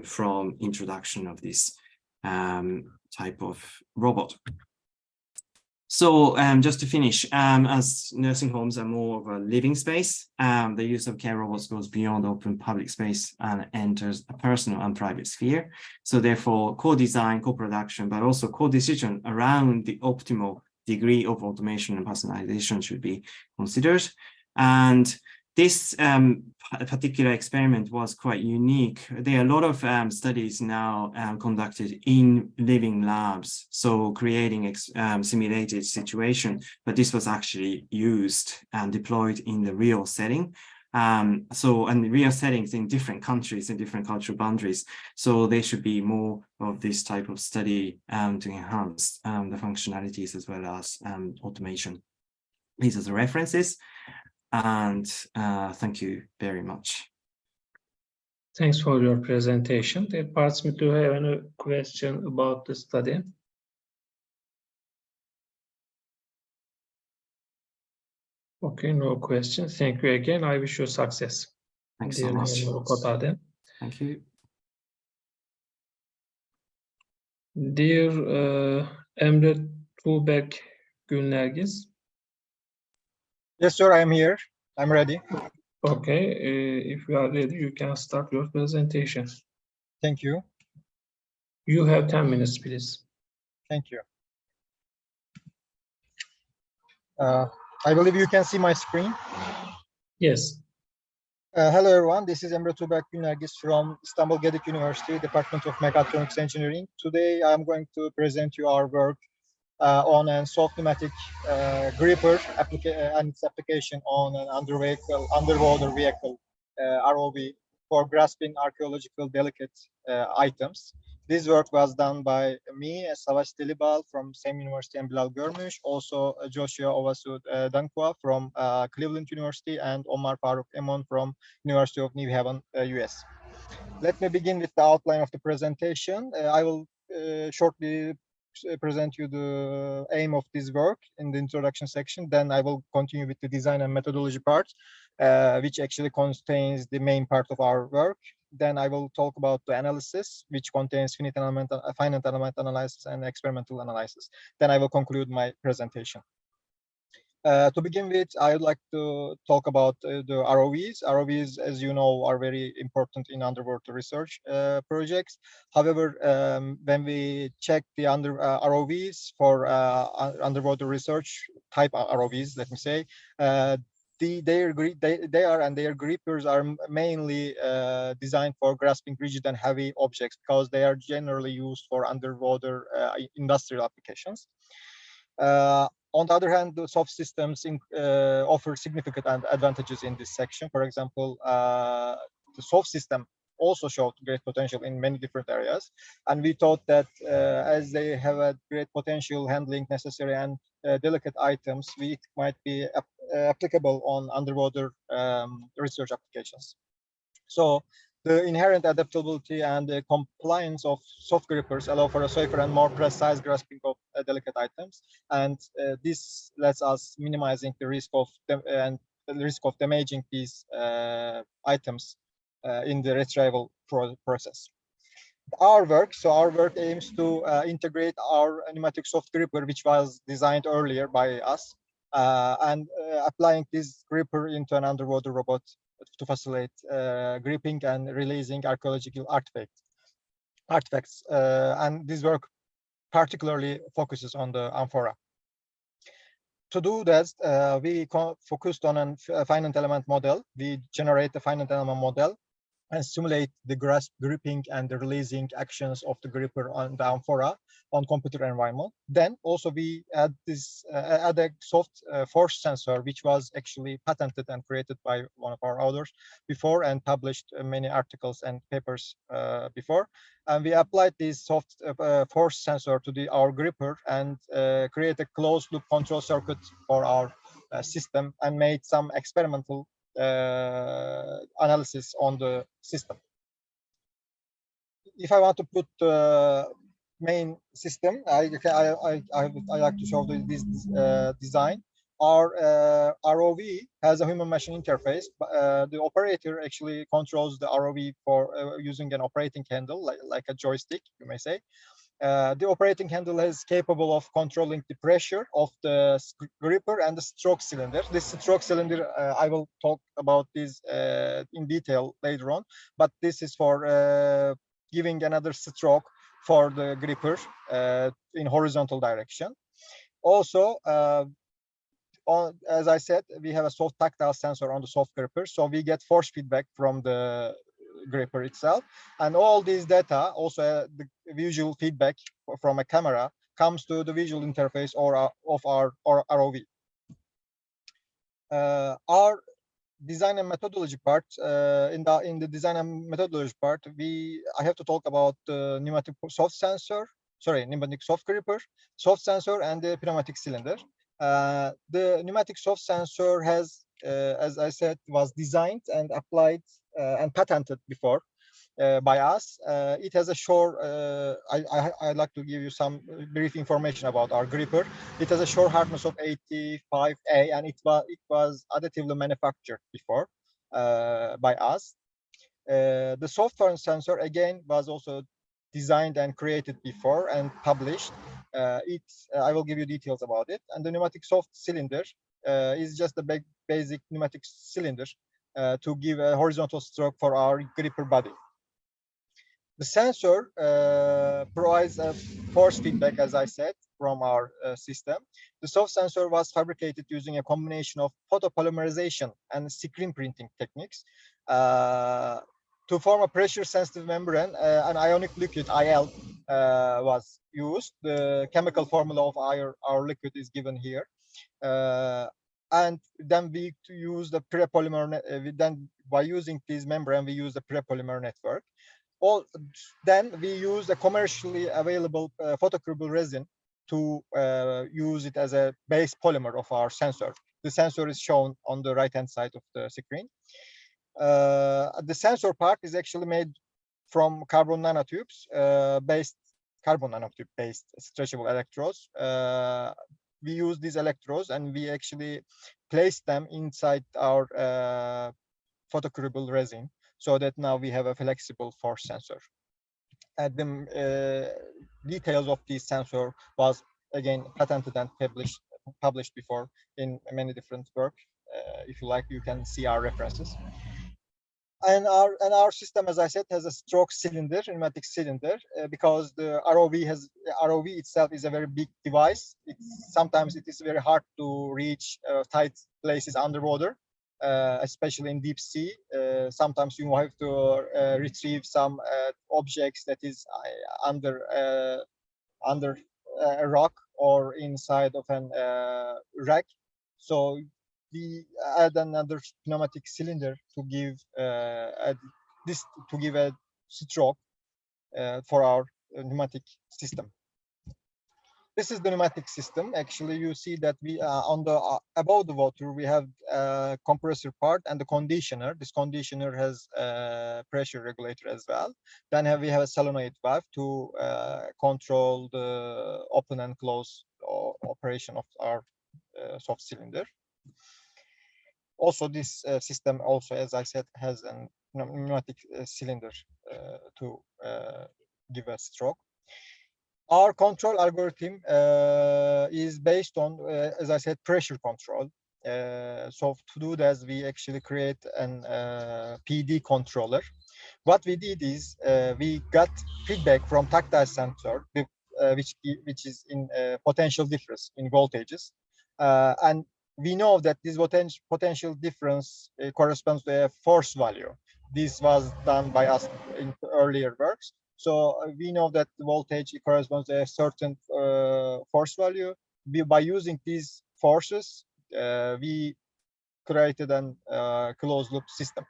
Speaker 10: from introduction of this type of robot. So just to finish, as nursing homes are more of a living space, the use of care robots goes beyond open public space and enters a personal and private sphere. So therefore, co-design, co-production, but also co-decision around the optimal degree of automation and personalization should be considered. And this particular experiment was quite unique. There are a lot of studies now conducted in living labs, so creating simulated situation, but this was actually used and deployed in the real setting. And real settings in different countries and different cultural boundaries. So there should be more of this type of study to enhance the functionalities as well as automation. These are the references. And thank you very much.
Speaker 1: Thanks for your presentation. Dear participants, do you have any question about the study? Okay, no questions. Thank you again. I wish you success.
Speaker 10: Thanks so much. Thank you.
Speaker 1: Dear Emre Tuğberk Günlergiz.
Speaker 11: Yes, sir, I am here. I'm ready.
Speaker 1: Okay, if you are ready, you can start your presentation.
Speaker 11: Thank you.
Speaker 1: You have 10 minutes, please.
Speaker 11: Thank you. I believe you can see my screen.
Speaker 1: Yes.
Speaker 11: Hello, everyone. This is Emre Tuğberk Günlergiz from Istanbul Gedik University, Department of Mechatronics Engineering. Today, I'm going to present you our work on a soft pneumatic gripper and its application on an underwater vehicle ROV for grasping archaeological delicate items. This work was done by me, Savaş Delibal from same university, and Bilal Görmüş, also Joshua Ovasud Dankwa from Cleveland University, and Omar Faruk Emon from University of New Haven, US. Let me begin with the outline of the presentation. I will shortly present you the aim of this work in the introduction section. Then I will continue with the design and methodology part, which actually contains the main part of our work. Then I will talk about the analysis, which contains finite element analysis and experimental analysis. Then I will conclude my presentation. To begin with, I would like to talk about the ROVs. ROVs, as you know, are very important in underwater research projects. However, when we check the ROVs for underwater research type ROVs, let me say, their grippers are mainly designed for grasping rigid and heavy objects because they are generally used for underwater industrial applications. On the other hand, the soft systems offer significant advantages in this section. For example, the soft system also showed great potential in many different areas. And we thought that as they have a great potential handling necessary and delicate items, it might be applicable on underwater research applications. So the inherent adaptability and the compliance of soft grippers allow for a safer and more precise grasping of delicate items, and this lets us minimizing the risk of damaging these items in the retrieval process. Our work aims to integrate our pneumatic soft gripper, which was designed earlier by us, and applying this gripper into an underwater robot to facilitate gripping and releasing archaeological artifacts. And this work particularly focuses on the amphora. To do that, we focused on a finite element model. We generate the finite element model and simulate the grasp, gripping, and the releasing actions of the gripper on the amphora on computer environment. Then also we add a soft force sensor, which was actually patented and created by one of our authors before and published many articles and papers before. And we applied this soft force sensor to our gripper and create a closed loop control circuit for our system and made some experimental analysis on the system. If I want to put the main system, I like to show this design. Our ROV has a human-machine interface. The operator actually controls the ROV for using an operating handle, like a joystick, you may say. The operating handle is capable of controlling the pressure of the gripper and the stroke cylinder. This stroke cylinder, I will talk about this in detail later on, but this is for giving another stroke for the gripper in horizontal direction. Also, as I said, we have a soft tactile sensor on the soft gripper, so we get force feedback from the gripper itself, and all these data, also the visual feedback from a camera, comes to the visual interface of our ROV. Our design and methodology part, in the design and methodology part, I have to talk about the pneumatic soft gripper, soft sensor, and the pneumatic cylinder. The pneumatic soft sensor has, as I said, was designed and applied and patented before by us. It has a short, I'd like to give you some brief information about our gripper. It has a shore hardness of 85A, and it was additively manufactured before by us. The software sensor, again, was also designed and created before and published. I will give you details about it. And the pneumatic soft cylinder is just a basic pneumatic cylinder to give a horizontal stroke for our gripper body. The sensor provides a force feedback, as I said, from our system. The soft sensor was fabricated using a combination of photopolymerization and screen printing techniques. To form a pressure-sensitive membrane, an ionic liquid, IL, was used. The chemical formula of our liquid is given here. And then we use the prepolymer. By using this membrane, we use the prepolymer network. Then we use a commercially available photocurable resin to use it as a base polymer of our sensor. The sensor is shown on the right-hand side of the screen. The sensor part is actually made from carbon nanotubes, carbon nanotube-based stretchable electrodes. We use these electrodes and we actually place them inside our photocurable resin, so that now we have a flexible force sensor. And the details of this sensor was again patented and published before in many different work. If you like, you can see our references. And our system, as I said, has a stroke cylinder, pneumatic cylinder, because the ROV itself is a very big device. Sometimes it is very hard to reach tight places underwater, especially in deep sea. Sometimes you have to retrieve some objects that is under a rock or inside of an wreck. So we add another pneumatic cylinder to give this to give a stroke for our pneumatic system. This is the pneumatic system. Actually, you see that we on the above the water we have a compressor part and the conditioner. This conditioner has a pressure regulator as well. Then we have a solenoid valve to control the open and close operation of our soft cylinder. Also, this system also, as I said, has a pneumatic cylinder to give a stroke. Our control algorithm is based on, as I said, pressure control. So to do that, we actually create an PD controller. What we did is we got feedback from tactile sensor, which is in potential difference in voltages, and we know that this potential difference corresponds to a force value. This was done by us in earlier works. So we know that the voltage corresponds to a certain force value. By using these forces, we created a closed loop system.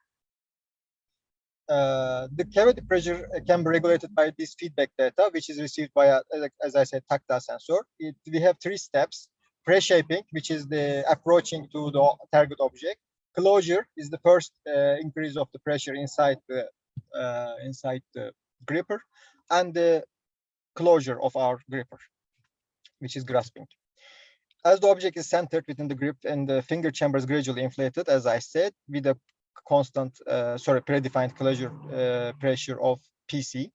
Speaker 11: The cavity pressure can be regulated by this feedback data, which is received by, as I said, tactile sensor. We have 3 steps. Pre-shaping, which is the approaching to the target object. Closure is the first increase of the pressure inside the gripper, and the closure of our gripper, which is grasping. As the object is centered within the grip and the finger chamber is gradually inflated, as I said, with a constant, predefined closure pressure of PC.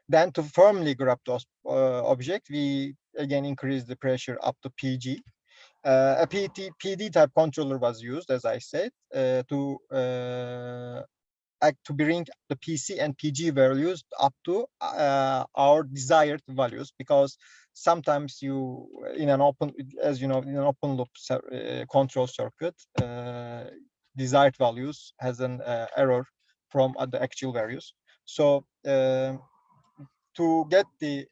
Speaker 11: Then to firmly grab the object, we again increase the pressure up to PG. A PD type controller was used, as I said, to bring the PC and PG values up to our desired values, because sometimes you, in an open, as you know, in an open loop control circuit, desired values has an error from the actual values. So to get the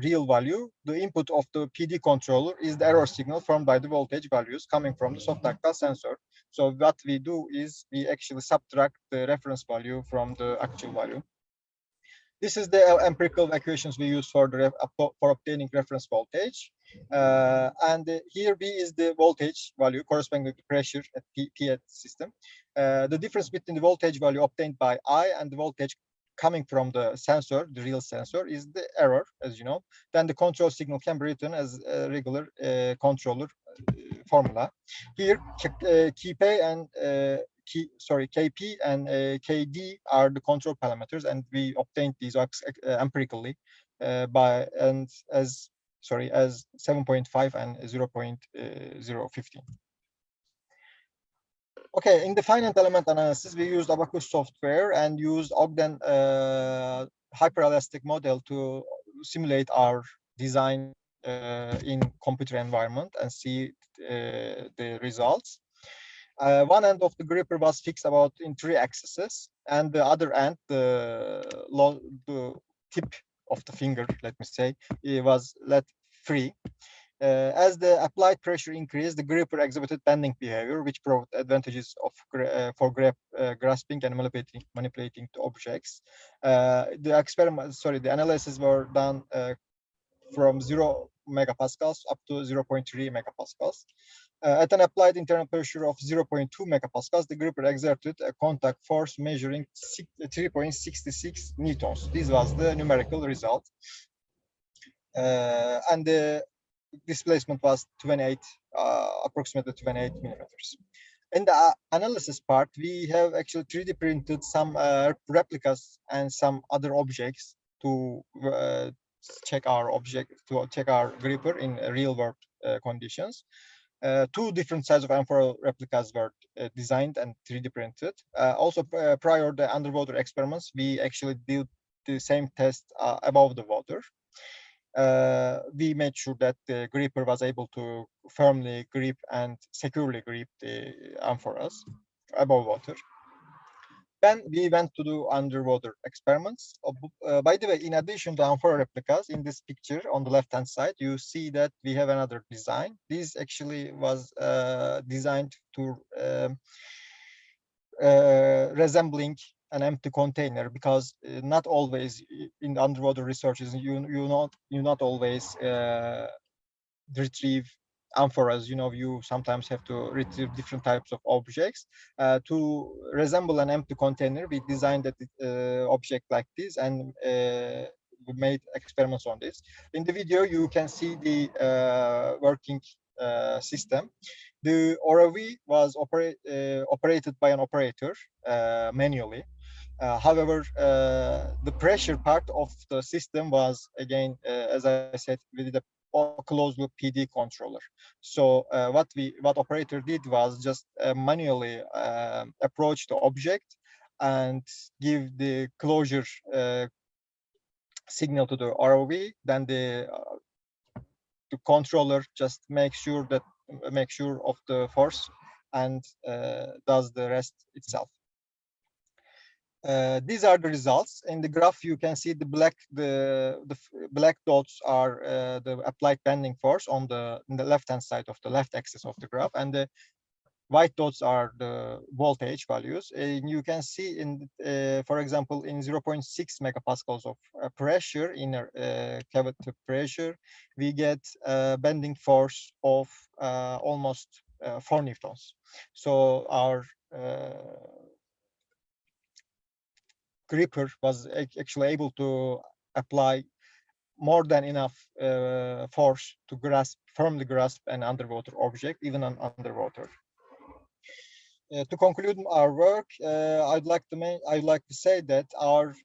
Speaker 11: real value, the input of the PD controller is the error signal formed by the voltage values coming from the soft tactile sensor. So what we do is we actually subtract the reference value from the actual value. This is the empirical equations we use for obtaining reference voltage. And here V is the voltage value corresponding to the pressure at P at the system. The difference between the voltage value obtained by I and the voltage coming from the sensor, the real sensor, is the error, as you know. Then the control signal can be written as a regular controller formula. Here, KP and KP and KD are the control parameters, and we obtained these empirically as 7.5 and 0.015. Okay, in the finite element analysis, we used Abaqus software and used Ogden hyperelastic model to simulate our design in computer environment and see the results. One end of the gripper was fixed about in 3 axes, and the other end, the tip of the finger, let me say, it was let free. As the applied pressure increased, the gripper exhibited bending behavior, which brought advantages of for grasping and manipulating the objects. The analysis were done from 0 megapascals up to 0.3 megapascals. At an applied internal pressure of 0.2 megapascals, the gripper exerted a contact force measuring 3.66 newtons. This was the numerical result. And the displacement was approximately 28 millimeters. In the analysis part, we have actually 3D printed some replicas and some other objects to check our gripper in real world conditions. 2 different sizes of amphora replicas were designed and 3D printed. Also, prior to the underwater experiments, we actually did the same test above the water. We made sure that the gripper was able to firmly grip and securely grip the amphoras above water. Then we went to do underwater experiments. By the way, in addition to amphora replicas, in this picture on the left-hand side, you see that we have another design. This actually was designed to resembling an empty container, because not always in underwater researches you not always retrieve amphoras. You sometimes have to retrieve different types of objects. To resemble an empty container, we designed that object like this, and we made experiments on this. In the video, you can see the working system. The ROV was operated by an operator manually. However, the pressure part of the system was, again, as I said, with the closed loop PD controller. So what operator did was just manually approach the object and give the closure signal to the ROV. Then the controller just make sure of the force and does the rest itself. These are the results. In the graph, you can see the black dots are the applied bending force on the left-hand side of the left axis of the graph, and the white dots are the voltage values. And you can see in, for example, in 0.6 megapascals of pressure, inner cavity pressure, we get a bending force of almost 4 newtons. So our gripper was actually able to apply more than enough force to firmly grasp an underwater object, even on underwater. To conclude our work, I'd like to say that our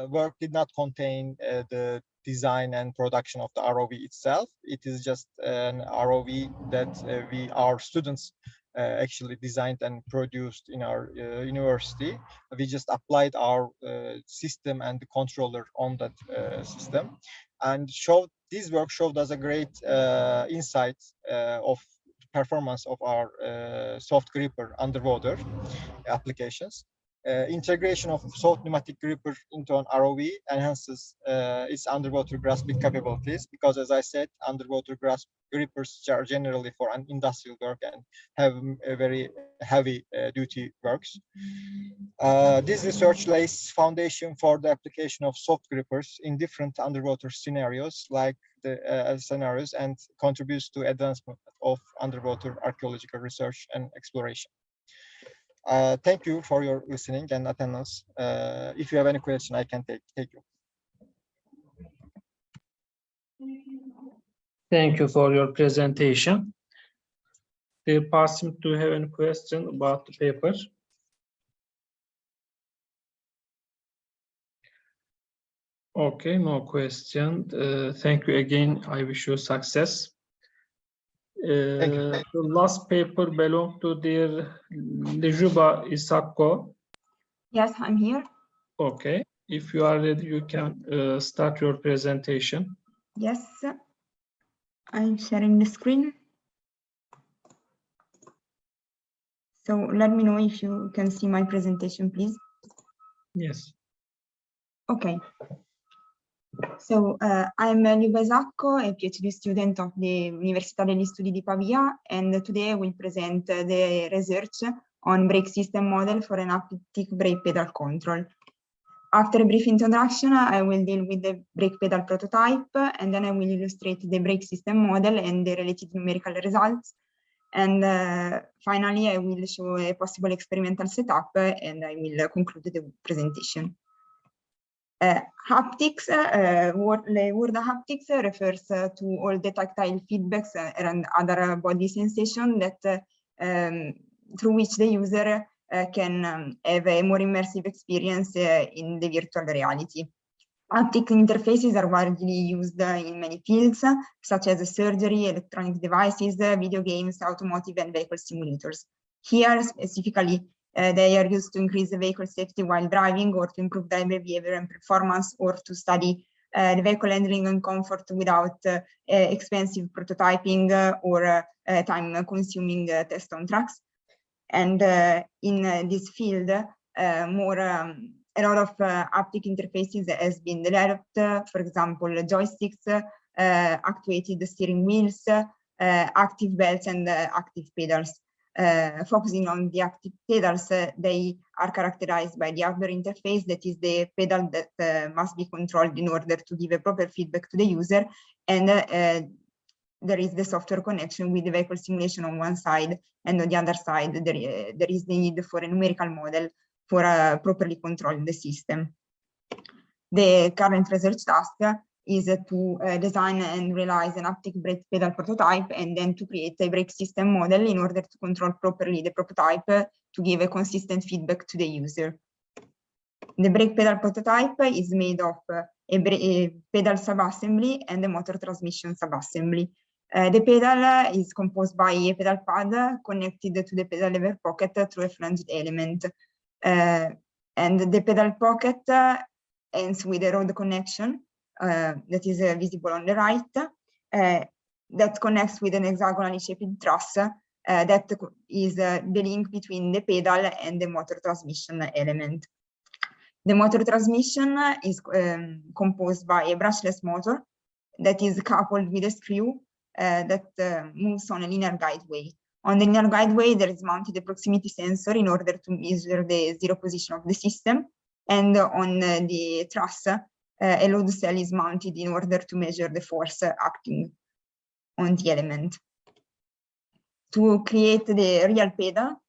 Speaker 11: work did not contain the design and production of the ROV itself. It is just an ROV that our students actually designed and produced in our university. We just applied our system and the controller on that system, and this work showed us a great insight of performance of our soft gripper underwater applications. Integration of soft pneumatic gripper into an ROV enhances its underwater grasping capabilities, because, as I said, underwater grippers are generally for an industrial work and have a very heavy duty works. This research lays foundation for the application of soft grippers in different underwater scenarios, like the scenarios, and contributes to advancement of underwater archaeological research and exploration. Thank you for your listening and attendance. If you have any question, I can take you.
Speaker 1: Thank you for your presentation. Dear participants, do you have any question about the paper? Okay, no question. Thank you again. I wish you success. The last paper belonged to dear Lejuba Isakko.
Speaker 7: Yes, I'm here.
Speaker 1: Okay, if you are ready, you can start your presentation.
Speaker 7: Yes, I'm sharing the screen. So let me know if you can see my presentation, please.
Speaker 1: Yes.
Speaker 7: Okay. So I'm Lejuba Isakko, a PhD student of the Università degli Studi di Pavia, and today I will present the research on brake system model for an haptic brake pedal control. After a brief introduction, I will deal with the brake pedal prototype, and then I will illustrate the brake system model and the related numerical results. And finally, I will show a possible experimental setup, and I will conclude the presentation. Haptics, the word haptics refers to all the tactile feedbacks and other body sensation that through which the user can have a more immersive experience in the virtual reality. Haptic interfaces are widely used in many fields, such as surgery, electronic devices, video games, automotive, and vehicle simulators. Here, specifically, they are used to increase the vehicle safety while driving, or to improve driver behavior and performance, or to study the vehicle handling and comfort without expensive prototyping or time-consuming tests on tracks. And in this field, a lot of haptic interfaces has been developed. For example, joysticks, actuated steering wheels, active belts, and active pedals. focusing on the active pedals, they are characterized by the hardware interface, that is the pedal that must be controlled in order to give a proper feedback to the user, and there is the software connection with the vehicle simulation on one side, and on the other side there is the need for a numerical model for properly controlling the system. The current research task is to design and realize an haptic brake pedal prototype, and then to create a brake system model in order to control properly the prototype to give a consistent feedback to the user. The brake pedal prototype is made of a pedal subassembly and a motor transmission subassembly. The pedal is composed by a pedal pad connected to the pedal lever pocket through a flanged element. And the pedal pocket ends with a rod connection that is visible on the right, that connects with an hexagonally shaped truss that is the link between the pedal and the motor transmission element. The motor transmission is composed by a brushless motor that is coupled with a screw that moves on a linear guideway. On the linear guideway, there is mounted a proximity sensor in order to measure the zero position of the system, and on the truss, a load cell is mounted in order to measure the force acting on the element. To create the real pedal,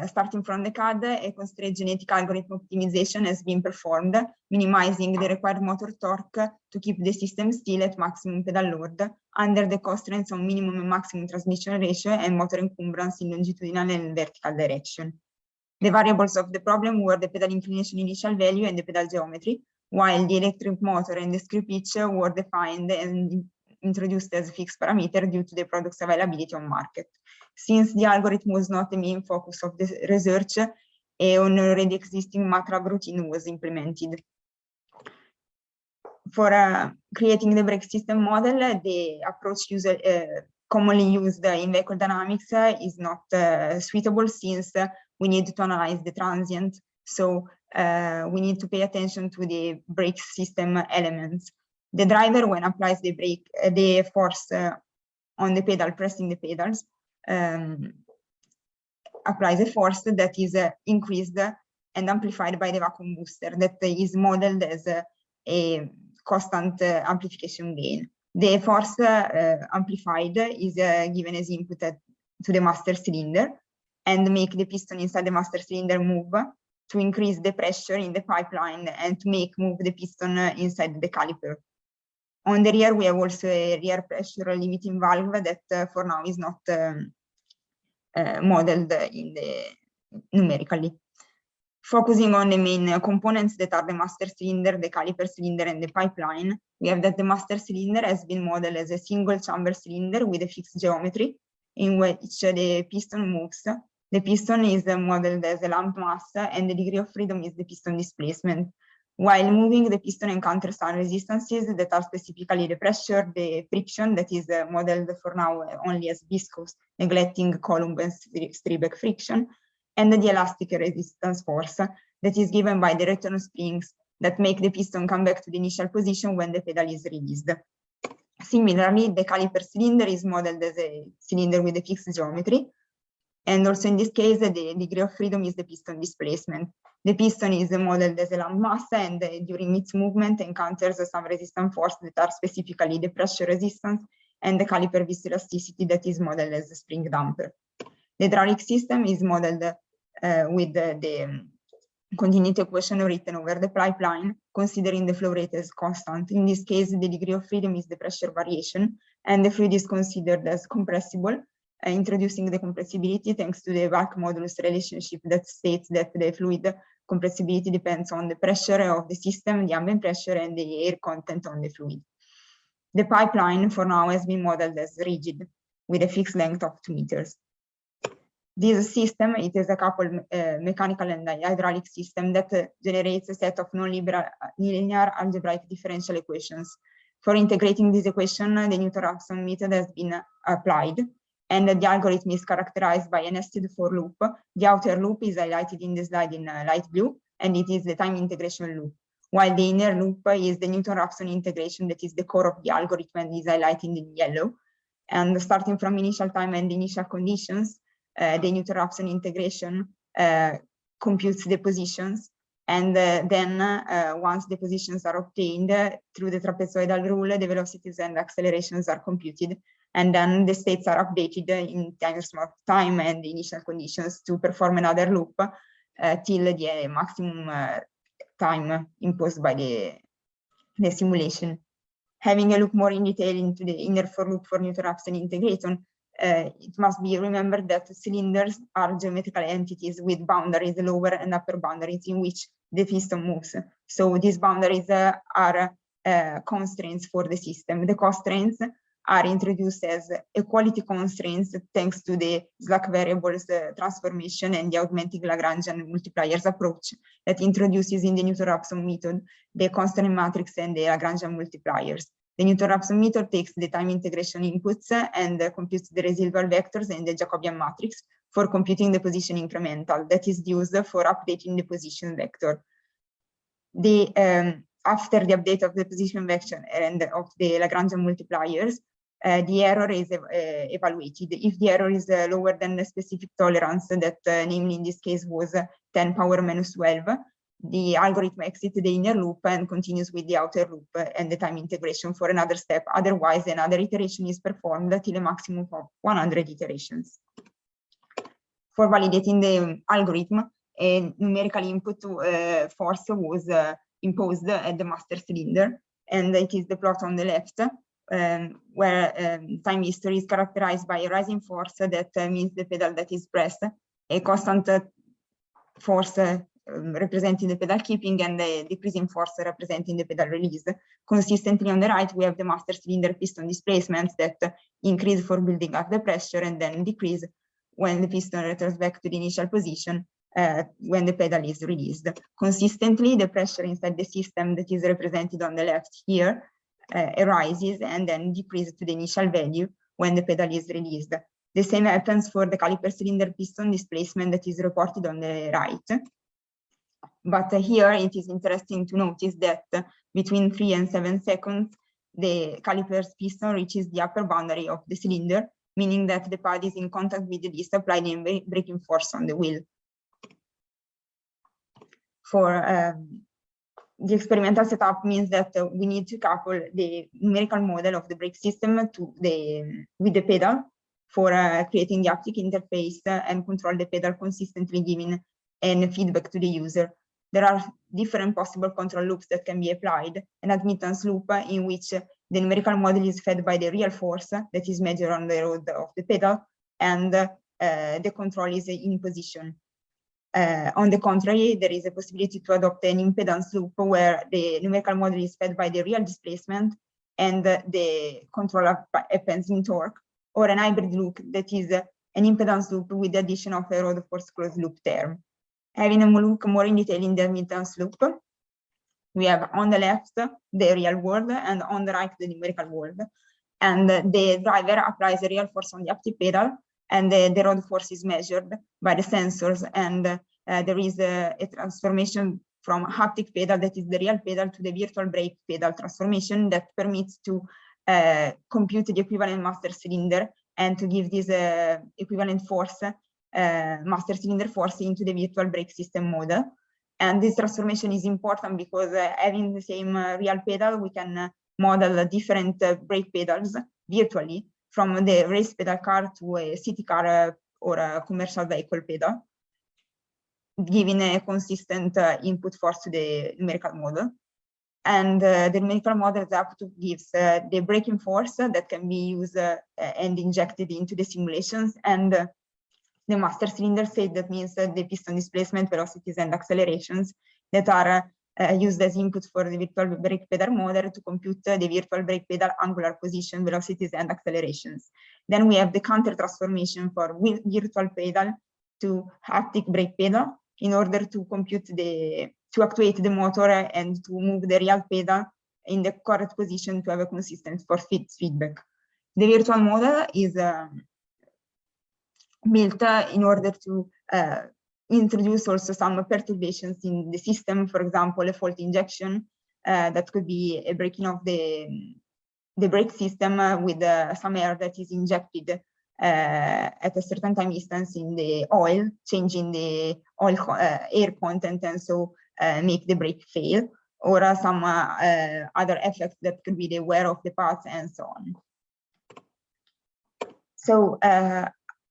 Speaker 7: starting from the CAD, a constrained genetic algorithm optimization has been performed, minimizing the required motor torque to keep the system still at maximum pedal load under the constraints on minimum and maximum transmission ratio and motor encumbrance in longitudinal and vertical direction. The variables of the problem were the pedal inclination initial value and the pedal geometry, while the electric motor and the screw pitch were defined and introduced as fixed parameter due to the product's availability on market. Since the algorithm was not the main focus of the research, an already existing MATLAB routine was implemented. For creating the brake system model, the approach commonly used in vehicle dynamics is not suitable, since we need to analyze the transient. So we need to pay attention to the brake system elements. The driver, when applies the brake, the force on the pedal, pressing the pedals, applies a force that is increased and amplified by the vacuum booster that is modeled as a constant amplification gain. The force amplified is given as input to the master cylinder and make the piston inside the master cylinder move to increase the pressure in the pipeline and to make move the piston inside the caliper. On the rear, we have also a rear pressure limiting valve that for now is not modeled numerically. Focusing on the main components that are the master cylinder, the caliper cylinder, and the pipeline, we have that the master cylinder has been modeled as a single chamber cylinder with a fixed geometry in which the piston moves. The piston is modeled as a lump mass, and the degree of freedom is the piston displacement. While moving, the piston encounters some resistances that are specifically the pressure, the friction that is modeled for now only as viscous, neglecting column and Strybeck friction, and the elastic resistance force that is given by the return springs that make the piston come back to the initial position when the pedal is released. Similarly, the caliper cylinder is modeled as a cylinder with a fixed geometry. And also in this case, the degree of freedom is the piston displacement. The piston is modeled as a lump mass, and during its movement encounters some resistance force that are specifically the pressure resistance and the caliper viscoelasticity that is modeled as a spring damper. The hydraulic system is modeled with the continuity equation written over the pipeline, considering the flow rate as constant. In this case, the degree of freedom is the pressure variation, and the fluid is considered as compressible, introducing the compressibility thanks to the bulk modulus relationship that states that the fluid compressibility depends on the pressure of the system, the ambient pressure, and the air content on the fluid. The pipeline for now has been modeled as rigid with a fixed length of 2 meters. This system, it is a coupled mechanical and hydraulic system that generates a set of non-linear algebraic differential equations. For integrating this equation, the Newton-Raphson method has been applied, and the algorithm is characterized by a nested for loop. The outer loop is highlighted in the slide in light blue, and it is the time integration loop, while the inner loop is the Newton-Raphson integration that is the core of the algorithm and is highlighted in yellow. And starting from initial time and initial conditions, the Newton-Raphson integration computes the positions. And then once the positions are obtained through the trapezoidal rule, the velocities and accelerations are computed. And then the states are updated in terms of time and the initial conditions to perform another loop till the maximum time imposed by the simulation. Having a look more in detail into the inner for loop for Newton-Raphson integration, it must be remembered that cylinders are geometrical entities with boundaries, lower and upper boundaries in which the piston moves. So these boundaries are constraints for the system. The constraints are introduced as equality constraints thanks to the slack variables transformation and the augmenting Lagrangian multipliers approach that introduces in the Newton-Raphson method the constraint matrix and the Lagrangian multipliers. The Newton-Raphson method takes the time integration inputs and computes the residual vectors and the Jacobian matrix for computing the position incremental that is used for updating the position vector. After the update of the position vector and of the Lagrangian multipliers, the error is evaluated. If the error is lower than the specific tolerance that namely in this case was 10 power minus 12, the algorithm exits the inner loop and continues with the outer loop and the time integration for another step. Otherwise, another iteration is performed till a maximum of 100 iterations. For validating the algorithm, a numerical input force was imposed at the master cylinder, and it is the plot on the left, where time history is characterized by a rising force that means the pedal that is pressed, a constant force representing the pedal keeping, and the decreasing force representing the pedal release. Consistently on the right, we have the master cylinder piston displacements that increase for building up the pressure and then decrease when the piston returns back to the initial position when the pedal is released. Consistently, the pressure inside the system that is represented on the left here arises and then decreases to the initial value when the pedal is released. The same happens for the caliper cylinder piston displacement that is reported on the right. But here it is interesting to notice that between 3 and 7 seconds, the caliper's piston reaches the upper boundary of the cylinder, meaning that the pad is in contact with the disc applying a braking force on the wheel. For the experimental setup means that we need to couple the numerical model of the brake system with the pedal for creating the haptic interface and control the pedal consistently giving and feedback to the user. There are different possible control loops that can be applied: an admittance loop in which the numerical model is fed by the real force that is measured on the road of the pedal, and the control is in position. On the contrary, there is a possibility to adopt an impedance loop where the numerical model is fed by the real displacement and the control happens in torque, or an hybrid loop that is an impedance loop with the addition of a road force closed loop term. Having a look more in detail in the admittance loop, we have on the left the real world and on the right the numerical world. And the driver applies a real force on the haptic pedal, and the road force is measured by the sensors, and there is a transformation from haptic pedal, that is the real pedal, to the virtual brake pedal transformation that permits to compute the equivalent master cylinder and to give this equivalent force, master cylinder force, into the virtual brake system model. And this transformation is important because having the same real pedal, we can model different brake pedals virtually, from the race pedal car to a city car or a commercial vehicle pedal, giving a consistent input force to the numerical model. And the numerical model gives the braking force that can be used and injected into the simulations, and the master cylinder state, that means the piston displacement, velocities, and accelerations that are used as input for the virtual brake pedal model to compute the virtual brake pedal angular position, velocities, and accelerations. Then we have the counter transformation for virtual pedal to haptic brake pedal in order to compute to actuate the motor and to move the real pedal in the correct position to have a consistent force feedback. The virtual model is built in order to introduce also some perturbations in the system, for example, a fault injection that could be a breaking of the brake system with some air that is injected at a certain time instance in the oil, changing the oil air content, and so make the brake fail, or some other effects that could be the wear of the parts and so on. So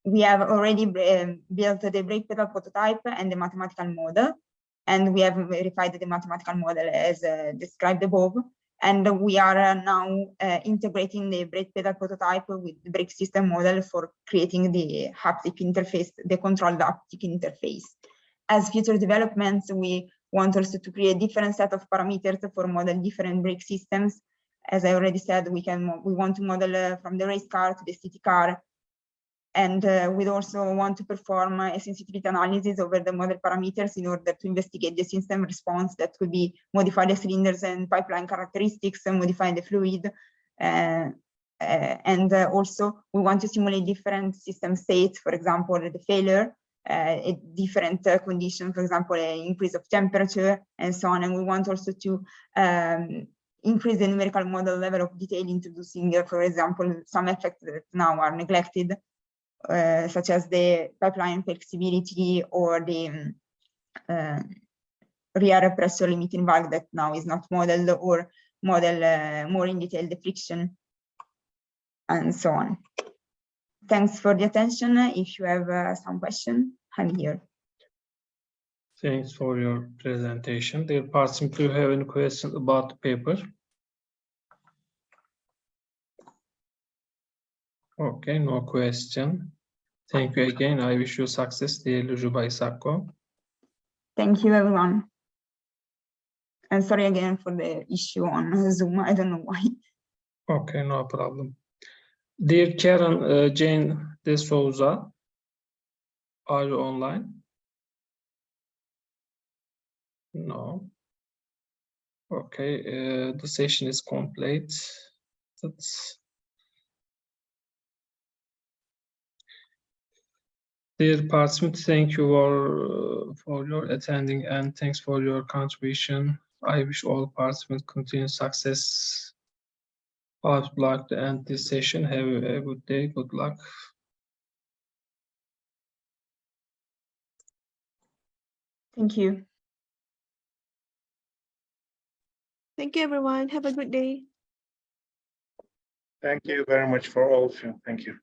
Speaker 7: we have already built the brake pedal prototype and the mathematical model, and we have verified the mathematical model as described above. And we are now integrating the brake pedal prototype with the brake system model for creating the haptic interface, the controlled haptic interface. As future developments, we want also to create different set of parameters for model different brake systems. As I already said, we want to model from the race car to the city car. And we also want to perform a sensitivity analysis over the model parameters in order to investigate the system response that could be modify the cylinders and pipeline characteristics, and modify the fluid. And also we want to simulate different system states, for example, the failure, a different condition, for example, an increase of temperature and so on. And we want also to increase the numerical model level of detail, introducing, for example, some effects that now are neglected, such as the pipeline flexibility or the rear pressure limiting valve that now is not modeled, or model more in detail the friction and so on. Thanks for the attention. If you have some question, I'm here.
Speaker 1: Thanks for your presentation. Dear participants, do you have any questions about the paper? Okay, no question. Thank you again. I wish you success, dear Lujuba Isakko.
Speaker 7: Thank you, everyone. And sorry again for the issue on Zoom. I don't know why.
Speaker 1: Okay, no problem. Dear Karen Jane De Souza, are you online? No. Okay, the session is complete. Dear participants, thank you for your attending, and thanks for your contribution. I wish all participants continued success. I would like to end this session. Have a good day. Good luck.
Speaker 7: Thank you.
Speaker 5: Thank you, everyone. Have a good day.
Speaker 4: Thank you very much for all of you. Thank you.